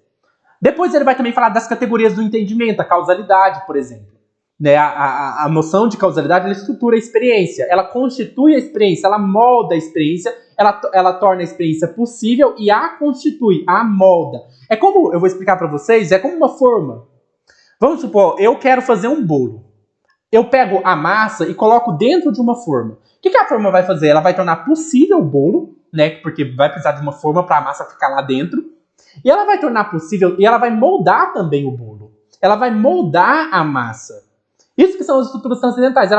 Speaker 1: Depois ele vai também falar das categorias do entendimento, a causalidade, por exemplo. né? A noção de causalidade, ela estrutura a experiência, ela constitui a experiência, ela molda a experiência, ela torna a experiência possível e a constitui, a molda. É como, eu vou explicar para vocês, é como uma forma. Vamos supor, eu quero fazer um bolo. Eu pego a massa e coloco dentro de uma forma. O que a forma vai fazer? Ela vai tornar possível o bolo, né? Porque vai precisar de uma forma para a massa ficar lá dentro. E ela vai tornar possível, e ela vai moldar também o bolo. Ela vai moldar a massa. Isso que são as estruturas transcendentais.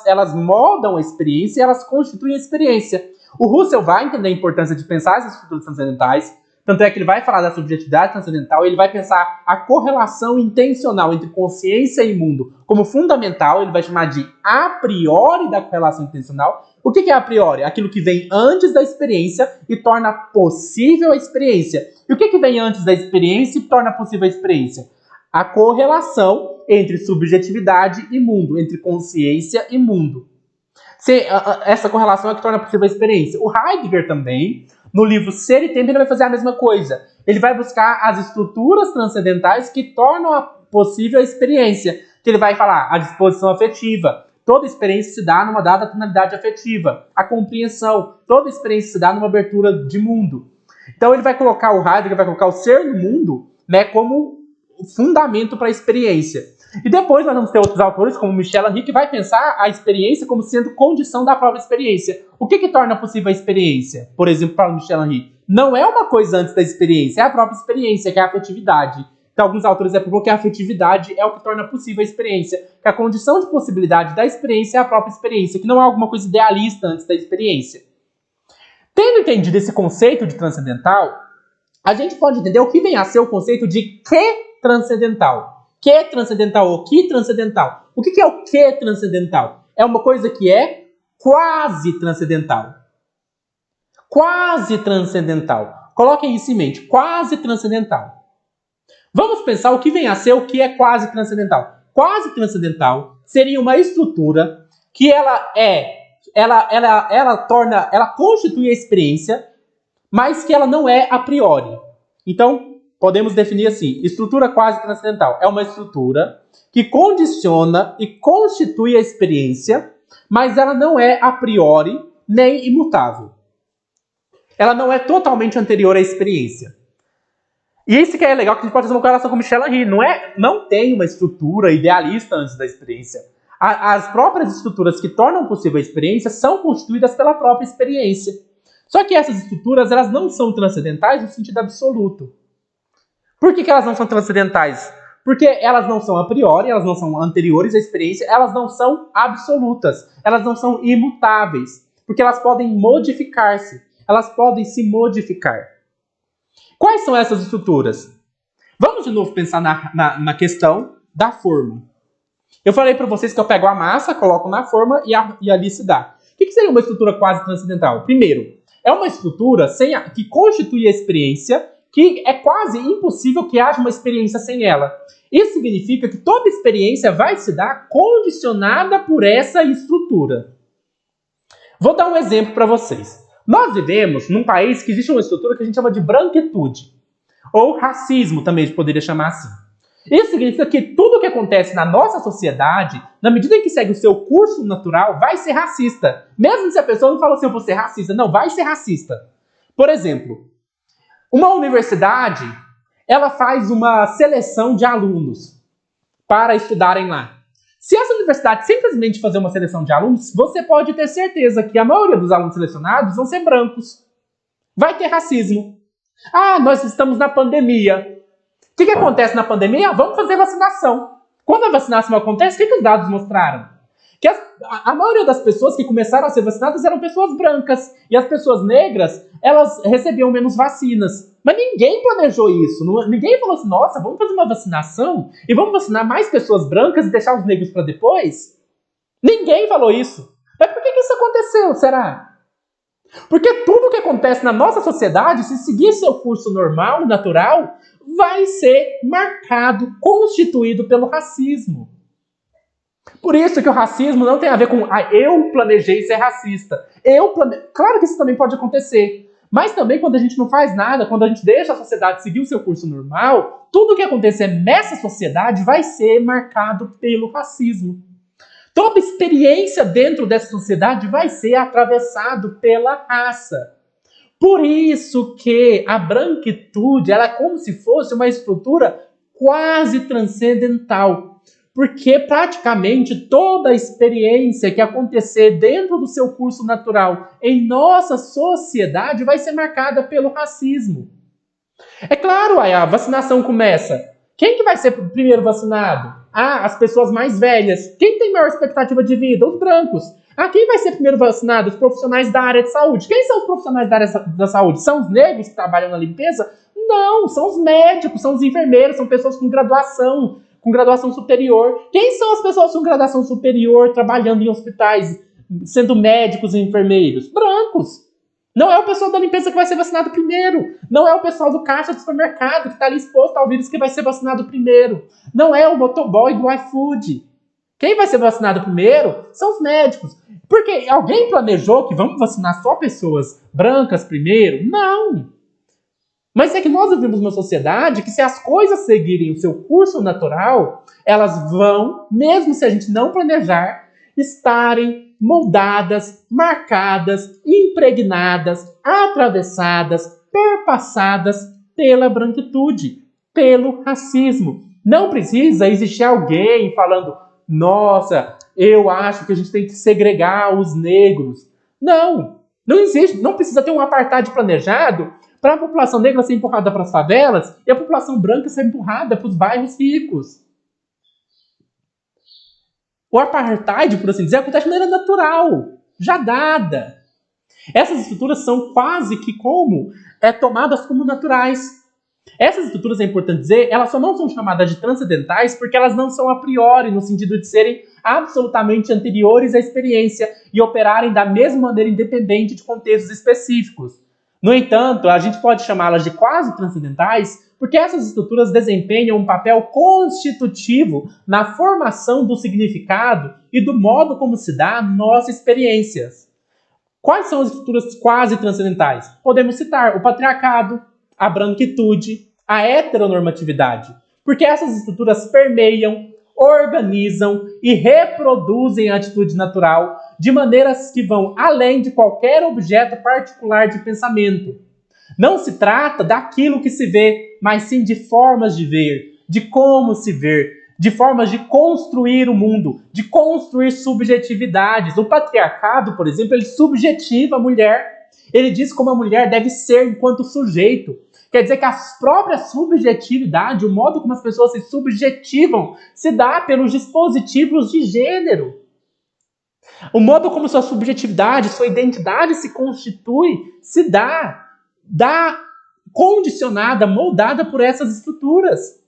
Speaker 1: Elas moldam a experiência e elas constituem a experiência. O Russell vai entender a importância de pensar essas estruturas transcendentais. Tanto é que ele vai falar da subjetividade transcendental, ele vai pensar a correlação intencional entre consciência e mundo como fundamental, ele vai chamar de a priori da correlação intencional. O que é a priori? Aquilo que vem antes da experiência e torna possível a experiência. E o que vem antes da experiência e torna possível a experiência? A correlação entre subjetividade e mundo, entre consciência e mundo. Essa correlação é que torna possível a experiência. O Heidegger também, no livro Ser e Tempo, ele vai fazer a mesma coisa. Ele vai buscar as estruturas transcendentais que tornam possível a experiência. Que ele vai falar a disposição afetiva. Toda experiência se dá numa dada tonalidade afetiva. A compreensão. Toda experiência se dá numa abertura de mundo. Então ele vai colocar, o Heidegger vai colocar o ser no mundo, né, como fundamento para a experiência. E depois nós vamos ter outros autores, como Michel Henry, que vai pensar a experiência como sendo condição da própria experiência. O que torna possível a experiência? Por exemplo, para o Michel Henry, não é uma coisa antes da experiência, é a própria experiência, que é a afetividade. Então, alguns autores apontam que a afetividade é o que torna possível a experiência, que a condição de possibilidade da experiência é a própria experiência, que não é alguma coisa idealista antes da experiência. Tendo entendido esse conceito de transcendental, a gente pode entender o que vem a ser o conceito de que transcendental. Que transcendental ou que transcendental? O que é o que transcendental? É uma coisa que é quase transcendental. Quase transcendental. Coloquem isso em mente. Quase transcendental. Vamos pensar o que vem a ser o que é quase transcendental. Quase transcendental seria uma estrutura que ela constitui a experiência, mas que ela não é a priori. Então, podemos definir assim, estrutura quase transcendental. É uma estrutura que condiciona e constitui a experiência, mas ela não é a priori nem imutável. Ela não é totalmente anterior à experiência. E isso que é legal, que a gente pode fazer uma correlação com Michel Henry. Não tem uma estrutura idealista antes da experiência. As próprias estruturas que tornam possível a experiência são constituídas pela própria experiência. Só que essas estruturas, elas não são transcendentais no sentido absoluto. Por que elas não são transcendentais? Porque elas não são a priori, elas não são anteriores à experiência, elas não são absolutas, elas não são imutáveis, porque elas podem modificar-se, elas podem se modificar. Quais são essas estruturas? Vamos de novo pensar na questão da forma. Eu falei para vocês que eu pego a massa, coloco na forma e ali se dá. O que seria uma estrutura quase transcendental? Primeiro, é uma estrutura que constitui a experiência, que é quase impossível que haja uma experiência sem ela. Isso significa que toda experiência vai se dar condicionada por essa estrutura. Vou dar um exemplo para vocês. Nós vivemos num país que existe uma estrutura que a gente chama de branquitude, ou racismo também a gente poderia chamar assim. Isso significa que tudo que acontece na nossa sociedade, na medida em que segue o seu curso natural, vai ser racista. Mesmo se a pessoa não fala assim, eu vou ser racista. Não, vai ser racista. Por exemplo, uma universidade, ela faz uma seleção de alunos para estudarem lá. Se essa universidade simplesmente fazer uma seleção de alunos, você pode ter certeza que a maioria dos alunos selecionados vão ser brancos. Vai ter racismo. Ah, nós estamos na pandemia. O que acontece na pandemia? Vamos fazer vacinação. Quando a vacinação acontece, o que os dados mostraram? Que a maioria das pessoas que começaram a ser vacinadas eram pessoas brancas. E as pessoas negras, elas recebiam menos vacinas. Mas ninguém planejou isso. Ninguém falou assim, nossa, vamos fazer uma vacinação e vamos vacinar mais pessoas brancas e deixar os negros para depois? Ninguém falou isso. Mas por que isso aconteceu, será? Porque tudo que acontece na nossa sociedade, se seguir seu curso normal, natural, vai ser marcado, constituído pelo racismo. Por isso que o racismo não tem a ver com eu planejei ser racista. Claro que isso também pode acontecer. Mas também quando a gente não faz nada, quando a gente deixa a sociedade seguir o seu curso normal, tudo que acontecer nessa sociedade vai ser marcado pelo racismo. Toda experiência dentro dessa sociedade vai ser atravessado pela raça. Por isso que a branquitude ela é como se fosse uma estrutura quase transcendental. Porque praticamente toda a experiência que acontecer dentro do seu curso natural em nossa sociedade vai ser marcada pelo racismo. É claro, aí a vacinação começa. Quem que vai ser primeiro vacinado? As pessoas mais velhas. Quem tem maior expectativa de vida? Os brancos. Quem vai ser primeiro vacinado? Os profissionais da área de saúde. Quem são os profissionais da área da saúde? São os negros que trabalham na limpeza? Não, são os médicos, são os enfermeiros, são pessoas com graduação superior. Quem são as pessoas com graduação superior trabalhando em hospitais, sendo médicos e enfermeiros? Brancos. Não é o pessoal da limpeza que vai ser vacinado primeiro. Não é o pessoal do caixa do supermercado que está ali exposto ao vírus que vai ser vacinado primeiro. Não é o motoboy do iFood. Quem vai ser vacinado primeiro são os médicos. Porque alguém planejou que vamos vacinar só pessoas brancas primeiro? Não. Mas é que nós vivemos numa sociedade que se as coisas seguirem o seu curso natural, elas vão, mesmo se a gente não planejar, estarem moldadas, marcadas, impregnadas, atravessadas, perpassadas pela branquitude, pelo racismo. Não precisa existir alguém falando, nossa, eu acho que a gente tem que segregar os negros. Não existe, não precisa ter um apartheid planejado para a população negra ser empurrada para as favelas e a população branca ser empurrada para os bairros ricos. O apartheid, por assim dizer, acontece de maneira natural, já dada. Essas estruturas são quase que tomadas como naturais. Essas estruturas, é importante dizer, elas só não são chamadas de transcendentais porque elas não são a priori, no sentido de serem absolutamente anteriores à experiência e operarem da mesma maneira independente de contextos específicos. No entanto, a gente pode chamá-las de quase transcendentais porque essas estruturas desempenham um papel constitutivo na formação do significado e do modo como se dá nossas experiências. Quais são as estruturas quase transcendentais? Podemos citar o patriarcado, a branquitude, a heteronormatividade, porque essas estruturas permeiam, organizam e reproduzem a atitude natural de maneiras que vão além de qualquer objeto particular de pensamento. Não se trata daquilo que se vê, mas sim de formas de ver, de como se ver, de formas de construir o mundo, de construir subjetividades. O patriarcado, por exemplo, ele subjetiva a mulher. Ele diz como a mulher deve ser enquanto sujeito. Quer dizer que a própria subjetividade, o modo como as pessoas se subjetivam, se dá pelos dispositivos de gênero. O modo como sua subjetividade, sua identidade se constitui, se dá condicionada, moldada por essas estruturas.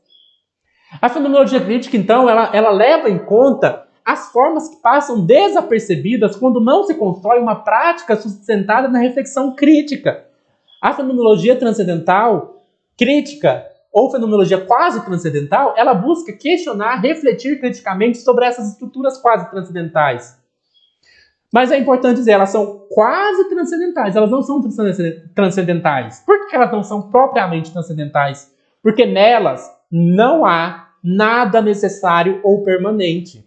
Speaker 1: A fenomenologia crítica, então, ela leva em conta as formas que passam desapercebidas quando não se constrói uma prática sustentada na reflexão crítica. A fenomenologia transcendental, crítica, ou fenomenologia quase transcendental, ela busca questionar, refletir criticamente sobre essas estruturas quase transcendentais. Mas é importante dizer, elas são quase transcendentais, elas não são transcendentais. Por que elas não são propriamente transcendentais? Porque nelas não há nada necessário ou permanente.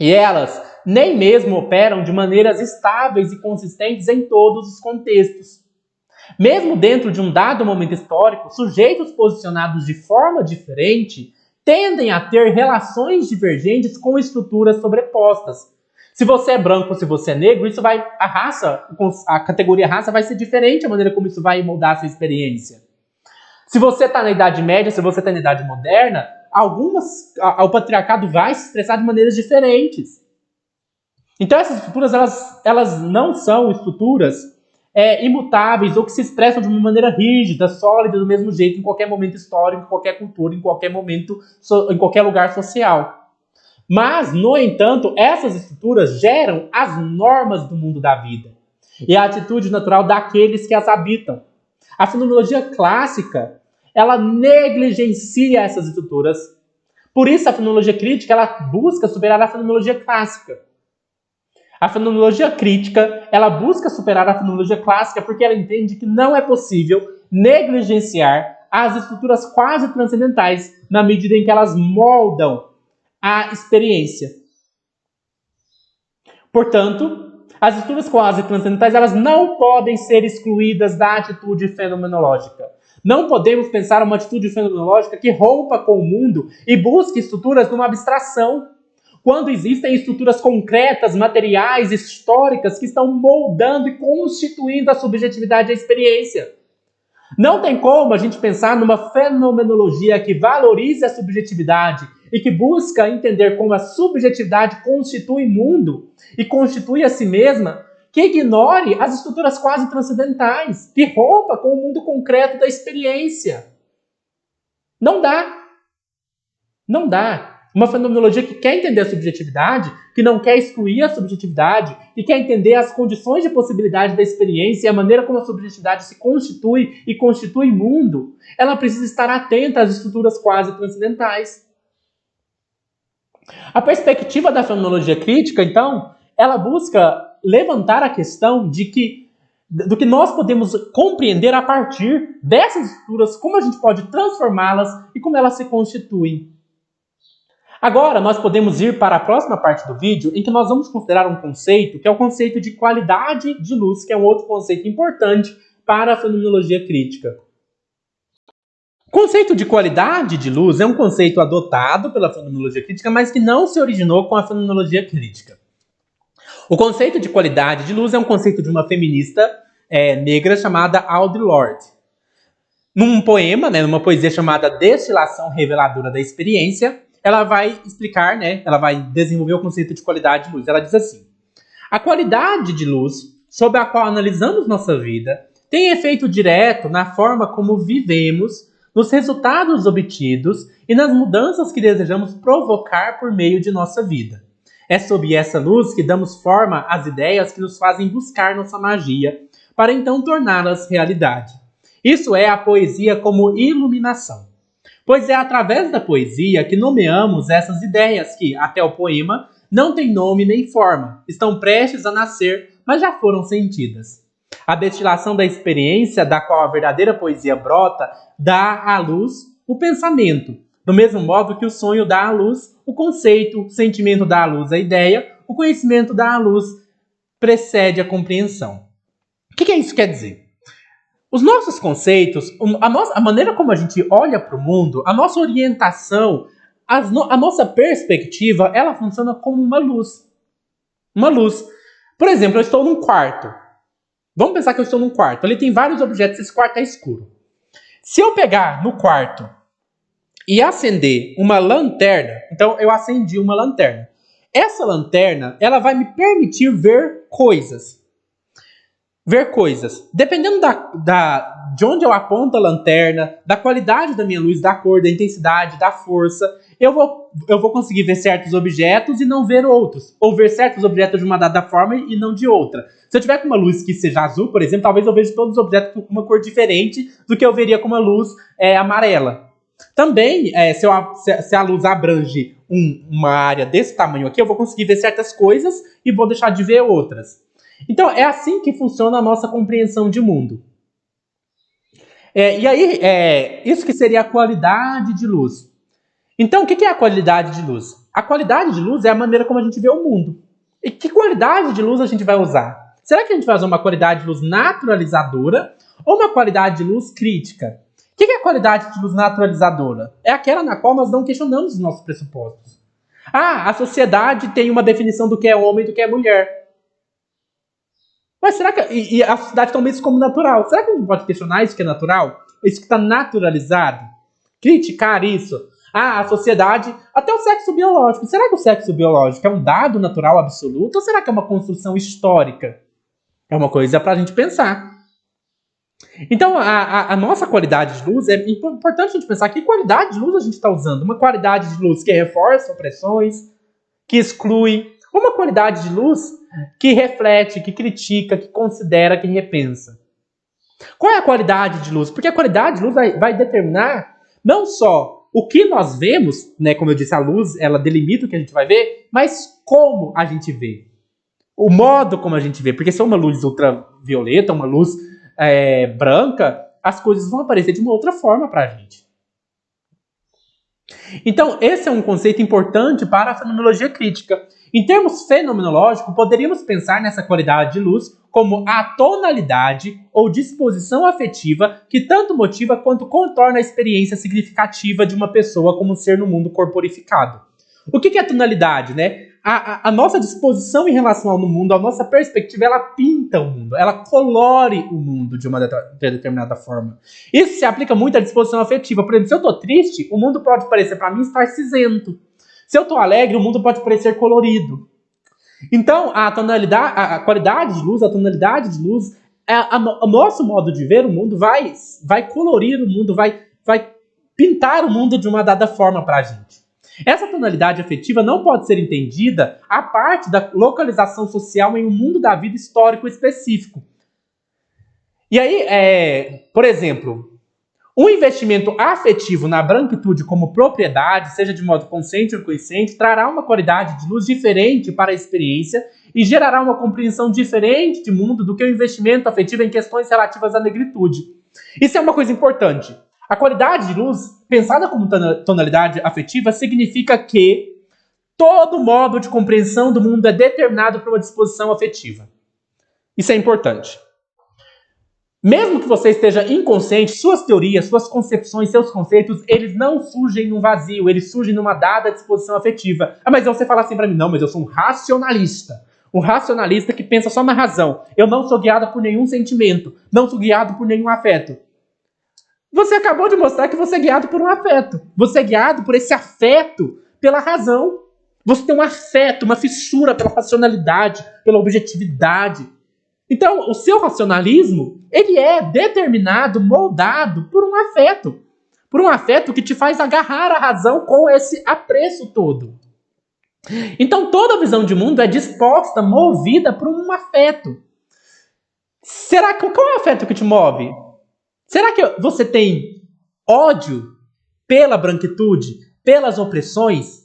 Speaker 1: E elas nem mesmo operam de maneiras estáveis e consistentes em todos os contextos. Mesmo dentro de um dado momento histórico, sujeitos posicionados de forma diferente tendem a ter relações divergentes com estruturas sobrepostas. Se você é branco ou se você é negro, a categoria raça vai ser diferente a maneira como isso vai moldar a sua experiência. Se você está na Idade Média, se você está na Idade Moderna, o patriarcado vai se expressar de maneiras diferentes. Então essas estruturas elas não são estruturas imutáveis ou que se expressam de uma maneira rígida, sólida, do mesmo jeito em qualquer momento histórico, em qualquer cultura, em qualquer momento, em qualquer lugar social. Mas, no entanto, essas estruturas geram as normas do mundo da vida e a atitude natural daqueles que as habitam. A fenomenologia clássica, ela negligencia essas estruturas. Por isso, a fenomenologia crítica ela busca superar a fenomenologia clássica. A fenomenologia crítica, ela busca superar a fenomenologia clássica porque ela entende que não é possível negligenciar as estruturas quase transcendentais na medida em que elas moldam a experiência. Portanto, as estruturas quase transcendentais elas não podem ser excluídas da atitude fenomenológica. Não podemos pensar uma atitude fenomenológica que rompa com o mundo e busque estruturas numa abstração, quando existem estruturas concretas, materiais, históricas que estão moldando e constituindo a subjetividade da experiência. Não tem como a gente pensar numa fenomenologia que valorize a subjetividade e que busca entender como a subjetividade constitui mundo e constitui a si mesma, que ignore as estruturas quase transcendentais, que rompa com o mundo concreto da experiência. Não dá. Não dá. Uma fenomenologia que quer entender a subjetividade, que não quer excluir a subjetividade, e quer entender as condições de possibilidade da experiência e a maneira como a subjetividade se constitui e constitui mundo, ela precisa estar atenta às estruturas quase transcendentais. A perspectiva da fenomenologia crítica, então, ela busca levantar a questão do que nós podemos compreender a partir dessas estruturas, como a gente pode transformá-las e como elas se constituem. Agora, nós podemos ir para a próxima parte do vídeo, em que nós vamos considerar um conceito, que é o conceito de qualidade de luz, que é um outro conceito importante para a fenomenologia crítica. O conceito de qualidade de luz é um conceito adotado pela fenomenologia crítica, mas que não se originou com a fenomenologia crítica. O conceito de qualidade de luz é um conceito de uma feminista negra chamada Audre Lorde. Num poema, numa poesia chamada Destilação Reveladora da Experiência, ela vai explicar, ela vai desenvolver o conceito de qualidade de luz. Ela diz assim: a qualidade de luz, sob a qual analisamos nossa vida, tem efeito direto na forma como vivemos, nos resultados obtidos e nas mudanças que desejamos provocar por meio de nossa vida. É sob essa luz que damos forma às ideias que nos fazem buscar nossa magia, para então torná-las realidade. Isso é a poesia como iluminação. Pois é através da poesia que nomeamos essas ideias que, até o poema, não têm nome nem forma, estão prestes a nascer, mas já foram sentidas. A destilação da experiência da qual a verdadeira poesia brota dá à luz o pensamento, do mesmo modo que o sonho dá à luz o conceito, o sentimento dá à luz a ideia, o conhecimento dá à luz precede a compreensão. O que isso quer dizer? Os nossos conceitos, a maneira como a gente olha para o mundo, a nossa orientação, a nossa perspectiva, ela funciona como uma luz. Uma luz. Por exemplo, eu estou num quarto. Vamos pensar que eu estou num quarto. Ali tem vários objetos, esse quarto é escuro. Se eu pegar no quarto e acender uma lanterna, então eu acendi uma lanterna. Essa lanterna, ela vai me permitir ver coisas. Dependendo de onde eu aponto a lanterna, da qualidade da minha luz, da cor, da intensidade, da força, eu vou conseguir ver certos objetos e não ver outros. Ou ver certos objetos de uma dada forma e não de outra. Se eu tiver com uma luz que seja azul, por exemplo, talvez eu veja todos os objetos com uma cor diferente do que eu veria com uma luz amarela. Também, se a luz abrange uma área desse tamanho aqui, eu vou conseguir ver certas coisas e vou deixar de ver outras. Então, é assim que funciona a nossa compreensão de mundo. E aí, isso que seria a qualidade de luz. Então, o que é a qualidade de luz? A qualidade de luz é a maneira como a gente vê o mundo. E que qualidade de luz a gente vai usar? Será que a gente vai usar uma qualidade de luz naturalizadora ou uma qualidade de luz crítica? O que é a qualidade de luz naturalizadora? É aquela na qual nós não questionamos os nossos pressupostos. A sociedade tem uma definição do que é homem e do que é mulher. Mas será que... E a sociedade toma isso como natural. Será que a gente pode questionar isso que é natural? Isso que está naturalizado? Criticar isso? A sociedade... Até o sexo biológico. Será que o sexo biológico é um dado natural absoluto? Ou será que é uma construção histórica? É uma coisa para a gente pensar. Então, a nossa qualidade de luz... É importante a gente pensar que qualidade de luz a gente está usando. Uma qualidade de luz que reforça opressões, que exclui... Uma qualidade de luz que reflete, que critica, que considera, que repensa. Qual é a qualidade de luz? Porque a qualidade de luz vai determinar não só o que nós vemos, como eu disse, a luz, ela delimita o que a gente vai ver, mas como a gente vê. o modo como a gente vê, porque se é uma luz ultravioleta, uma luz branca, as coisas vão aparecer de uma outra forma para a gente. Então, esse é um conceito importante para a fenomenologia crítica. Em termos fenomenológicos, poderíamos pensar nessa qualidade de luz como a tonalidade ou disposição afetiva que tanto motiva quanto contorna a experiência significativa de uma pessoa como um ser no mundo corporificado. O que é tonalidade, né? A nossa disposição em relação ao mundo, a nossa perspectiva, ela pinta o mundo, ela colore o mundo de uma determinada forma. Isso se aplica muito à disposição afetiva. Por exemplo, se eu estou triste, o mundo pode parecer para mim estar cinzento. Se eu estou alegre, o mundo pode parecer colorido. Então, a tonalidade, a qualidade de luz, a tonalidade de luz, o nosso modo de ver o mundo vai colorir o mundo, vai pintar o mundo de uma dada forma para a gente. Essa tonalidade afetiva não pode ser entendida a parte da localização social em um mundo da vida histórico específico. E aí, por exemplo, um investimento afetivo na branquitude como propriedade, seja de modo consciente ou inconsciente, trará uma qualidade de luz diferente para a experiência e gerará uma compreensão diferente de mundo do que o investimento afetivo em questões relativas à negritude. Isso é uma coisa importante. A qualidade de luz, pensada como tonalidade afetiva, significa que todo modo de compreensão do mundo é determinado por uma disposição afetiva. Isso é importante. Mesmo que você esteja inconsciente, suas teorias, suas concepções, seus conceitos, eles não surgem num vazio, eles surgem numa dada disposição afetiva. Ah, mas você fala assim pra mim, não, mas eu sou um racionalista. Um racionalista que pensa só na razão. Eu não sou guiado por nenhum sentimento, não sou guiado por nenhum afeto. Você acabou de mostrar que você é guiado por um afeto. Você é guiado por esse afeto pela razão. Você tem um afeto, uma fissura pela racionalidade, pela objetividade. Então, o seu racionalismo, ele é determinado, moldado por um afeto. Por um afeto que te faz agarrar a razão com esse apreço todo. Então, toda visão de mundo é disposta, movida por um afeto. Qual é o afeto que te move? Será que você tem ódio pela branquitude, pelas opressões?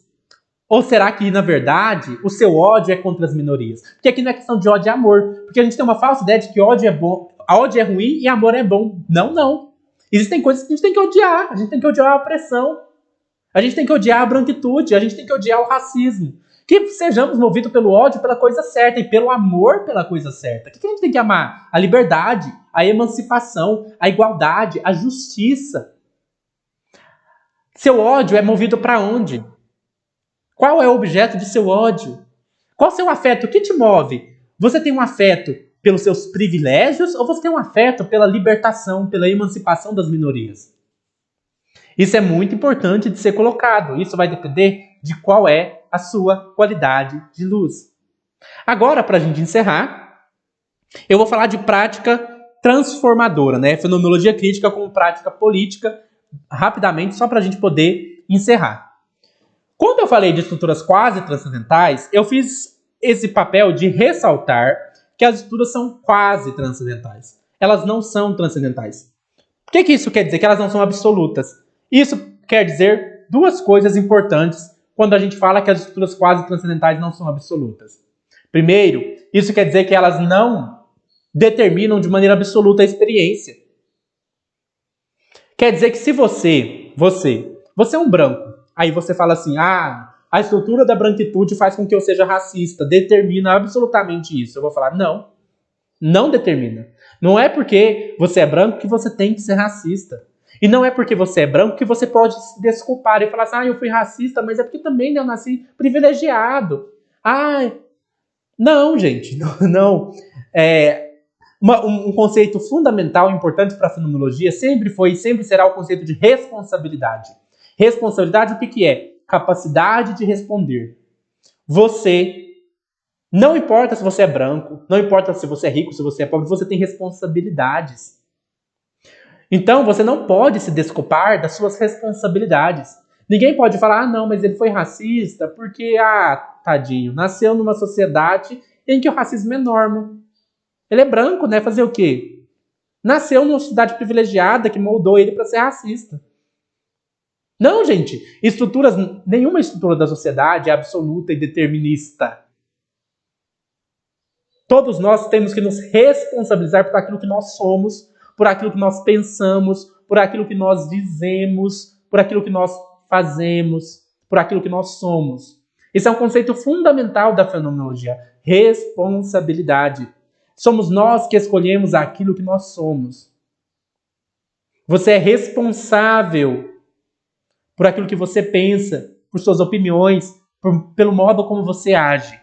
Speaker 1: Ou será que, na verdade, o seu ódio é contra as minorias? Porque aqui não é questão de ódio e amor. Porque a gente tem uma falsa ideia de que ódio é bom, ódio é ruim e amor é bom. Não, não. Existem coisas que a gente tem que odiar. A gente tem que odiar a opressão. A gente tem que odiar a branquitude. A gente tem que odiar o racismo. Que sejamos movidos pelo ódio pela coisa certa e pelo amor pela coisa certa. O que a gente tem que amar? A liberdade, a emancipação, a igualdade, a justiça. Seu ódio é movido para onde? Qual é o objeto de seu ódio? Qual é o seu afeto? O que te move? Você tem um afeto pelos seus privilégios ou você tem um afeto pela libertação, pela emancipação das minorias? Isso é muito importante de ser colocado. Isso vai depender de qual é a sua qualidade de luz. Agora, para a gente encerrar, eu vou falar de prática transformadora, né? Fenomenologia crítica como prática política, rapidamente, só para a gente poder encerrar. Quando eu falei de estruturas quase transcendentais, eu fiz esse papel de ressaltar que as estruturas são quase transcendentais. Elas não são transcendentais. O que isso quer dizer? Que elas não são absolutas. Isso quer dizer duas coisas importantes quando a gente fala que as estruturas quase transcendentais não são absolutas. Primeiro, isso quer dizer que elas não determinam de maneira absoluta a experiência. Quer dizer que se você é um branco, aí você fala assim, a estrutura da branquitude faz com que eu seja racista, determina absolutamente isso. Eu vou falar, não determina. Não é porque você é branco que você tem que ser racista. E não é porque você é branco que você pode se desculpar e falar assim, eu fui racista, mas é porque também eu nasci privilegiado. Não, gente, não. Um conceito fundamental e importante para a fenomenologia sempre foi e sempre será o conceito de responsabilidade. Responsabilidade, o que é? Capacidade de responder. Você, não importa se você é branco, não importa se você é rico, se você é pobre, você tem responsabilidades. Então, você não pode se desculpar das suas responsabilidades. Ninguém pode falar, não, mas ele foi racista porque, tadinho, nasceu numa sociedade em que o racismo é norma. Ele é branco, né? Fazer o quê? Nasceu numa sociedade privilegiada que moldou ele para ser racista. Não, gente. Nenhuma estrutura da sociedade é absoluta e determinista. Todos nós temos que nos responsabilizar por aquilo que nós somos, por aquilo que nós pensamos, por aquilo que nós dizemos, por aquilo que nós fazemos, por aquilo que nós somos. Esse é um conceito fundamental da fenomenologia. Responsabilidade. Somos nós que escolhemos aquilo que nós somos. Você é responsável por aquilo que você pensa, por suas opiniões, pelo modo como você age.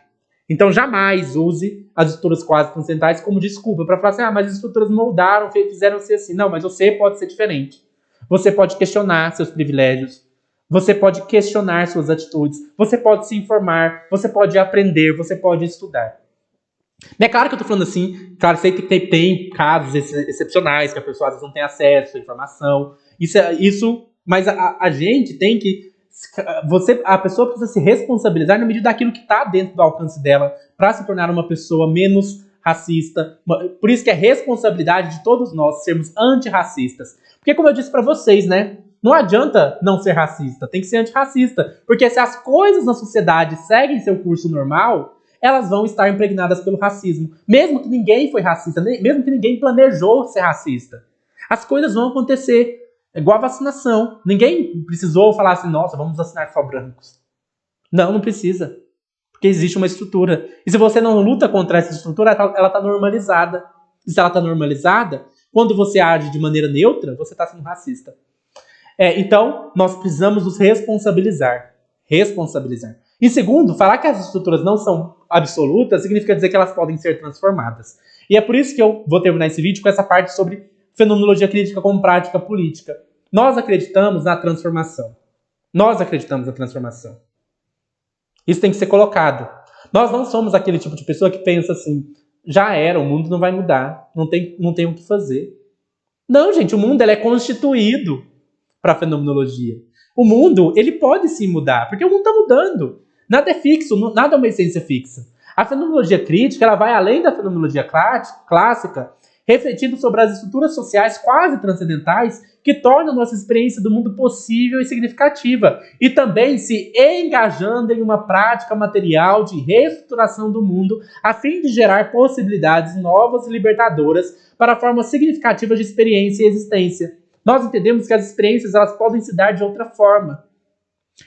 Speaker 1: Então jamais use as estruturas quase transcendentais como desculpa para falar assim, mas as estruturas moldaram, fizeram ser assim. Não, mas você pode ser diferente. Você pode questionar seus privilégios. Você pode questionar suas atitudes. Você pode se informar. Você pode aprender. Você pode estudar. É claro que eu estou falando assim, claro, sei que tem casos excepcionais, que a pessoa às vezes não tem acesso à informação. Mas a gente tem que... a pessoa precisa se responsabilizar na medida daquilo que está dentro do alcance dela para se tornar uma pessoa menos racista. Por isso que é responsabilidade de todos nós sermos antirracistas. Porque como eu disse para vocês, né? Não adianta não ser racista, tem que ser antirracista. Porque se as coisas na sociedade seguem seu curso normal, elas vão estar impregnadas pelo racismo. Mesmo que ninguém foi racista, mesmo que ninguém planejou ser racista. As coisas vão acontecer. É igual a vacinação. Ninguém precisou falar assim, nossa, vamos vacinar só brancos. Não precisa. Porque existe uma estrutura. E se você não luta contra essa estrutura, ela está normalizada. E se ela está normalizada, quando você age de maneira neutra, você está sendo racista. Então, nós precisamos nos responsabilizar. Responsabilizar. E segundo, falar que as estruturas não são absolutas significa dizer que elas podem ser transformadas. E é por isso que eu vou terminar esse vídeo com essa parte sobre fenomenologia crítica como prática política. Nós acreditamos na transformação. Nós acreditamos na transformação. Isso tem que ser colocado. Nós não somos aquele tipo de pessoa que pensa assim, já era, o mundo não vai mudar, não tem o que fazer. Não, gente, o mundo ele é constituído para a fenomenologia. O mundo, ele pode sim mudar, porque o mundo está mudando. Nada é fixo, nada é uma essência fixa. A fenomenologia crítica, ela vai além da fenomenologia clássica, refletindo sobre as estruturas sociais quase transcendentais que tornam nossa experiência do mundo possível e significativa, e também se engajando em uma prática material de reestruturação do mundo a fim de gerar possibilidades novas e libertadoras para formas significativas de experiência e existência. Nós entendemos que as experiências elas podem se dar de outra forma,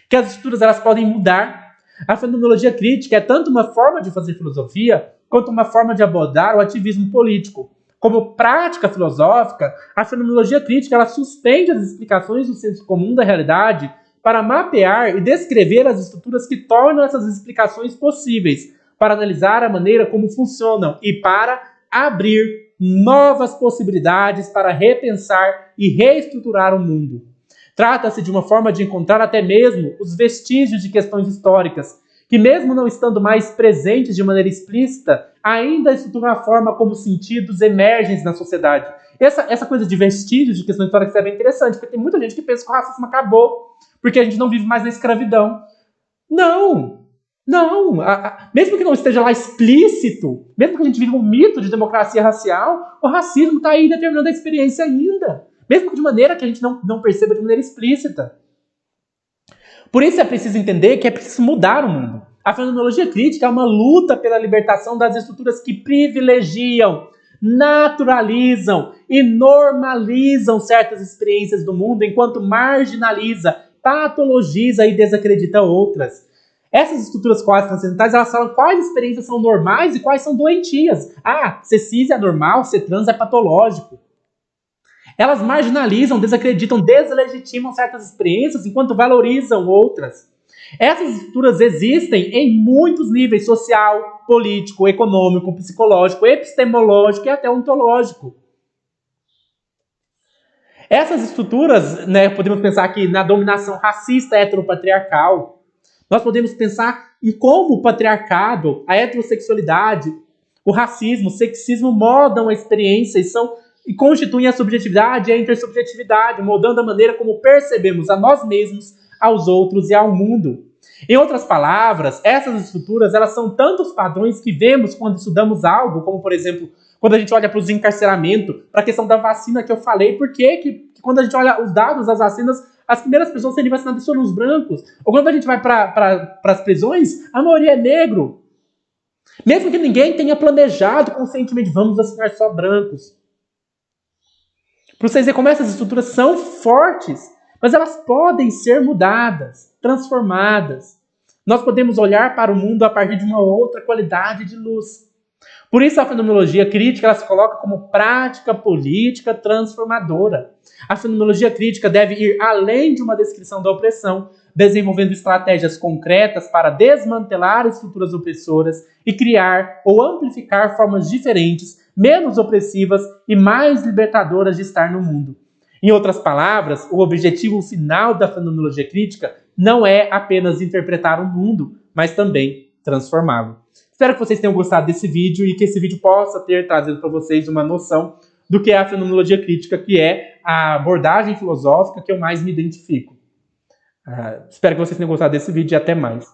Speaker 1: que as estruturas elas podem mudar. A fenomenologia crítica é tanto uma forma de fazer filosofia quanto uma forma de abordar o ativismo político. Como prática filosófica, a fenomenologia crítica ela suspende as explicações do senso comum da realidade para mapear e descrever as estruturas que tornam essas explicações possíveis, para analisar a maneira como funcionam e para abrir novas possibilidades para repensar e reestruturar o mundo. Trata-se de uma forma de encontrar até mesmo os vestígios de questões históricas, que mesmo não estando mais presentes de maneira explícita, ainda estruturam a forma como sentidos emergem na sociedade. Essa coisa de vestígios de questões históricas é bem interessante, porque tem muita gente que pensa que o racismo acabou, porque a gente não vive mais na escravidão. Não! Mesmo que não esteja lá explícito, mesmo que a gente viva um mito de democracia racial, o racismo está aí determinando a experiência ainda. Mesmo que de maneira que a gente não perceba de maneira explícita. Por isso é preciso entender que é preciso mudar o mundo. A fenomenologia crítica é uma luta pela libertação das estruturas que privilegiam, naturalizam e normalizam certas experiências do mundo, enquanto marginaliza, patologiza e desacredita outras. Essas estruturas quase transcendentais, elas falam quais experiências são normais e quais são doentias. Ser cis é normal, ser trans é patológico. Elas marginalizam, desacreditam, deslegitimam certas experiências enquanto valorizam outras. Essas estruturas existem em muitos níveis: social, político, econômico, psicológico, epistemológico e até ontológico. Essas estruturas, podemos pensar aqui na dominação racista heteropatriarcal. Nós podemos pensar em como o patriarcado, a heterossexualidade, o racismo, o sexismo moldam a experiência e constituem a subjetividade e a intersubjetividade, moldando a maneira como percebemos a nós mesmos, aos outros e ao mundo. Em outras palavras, essas estruturas elas são tantos padrões que vemos quando estudamos algo, como, por exemplo, quando a gente olha para o desencarceramento, para a questão da vacina que eu falei, por que quando a gente olha os dados das vacinas, as primeiras pessoas serem vacinadas foram os brancos? Ou quando a gente vai para as prisões, a maioria é negro. Mesmo que ninguém tenha planejado conscientemente, vamos vacinar só brancos. Para vocês verem como essas estruturas são fortes, mas elas podem ser mudadas, transformadas. Nós podemos olhar para o mundo a partir de uma outra qualidade de luz. Por isso a fenomenologia crítica ela se coloca como prática política transformadora. A fenomenologia crítica deve ir além de uma descrição da opressão, desenvolvendo estratégias concretas para desmantelar estruturas opressoras e criar ou amplificar formas diferentes, menos opressivas e mais libertadoras de estar no mundo. Em outras palavras, o objetivo final da fenomenologia crítica não é apenas interpretar o mundo, mas também transformá-lo. Espero que vocês tenham gostado desse vídeo e que esse vídeo possa ter trazido para vocês uma noção do que é a fenomenologia crítica, que é a abordagem filosófica que eu mais me identifico. Espero que vocês tenham gostado desse vídeo e até mais.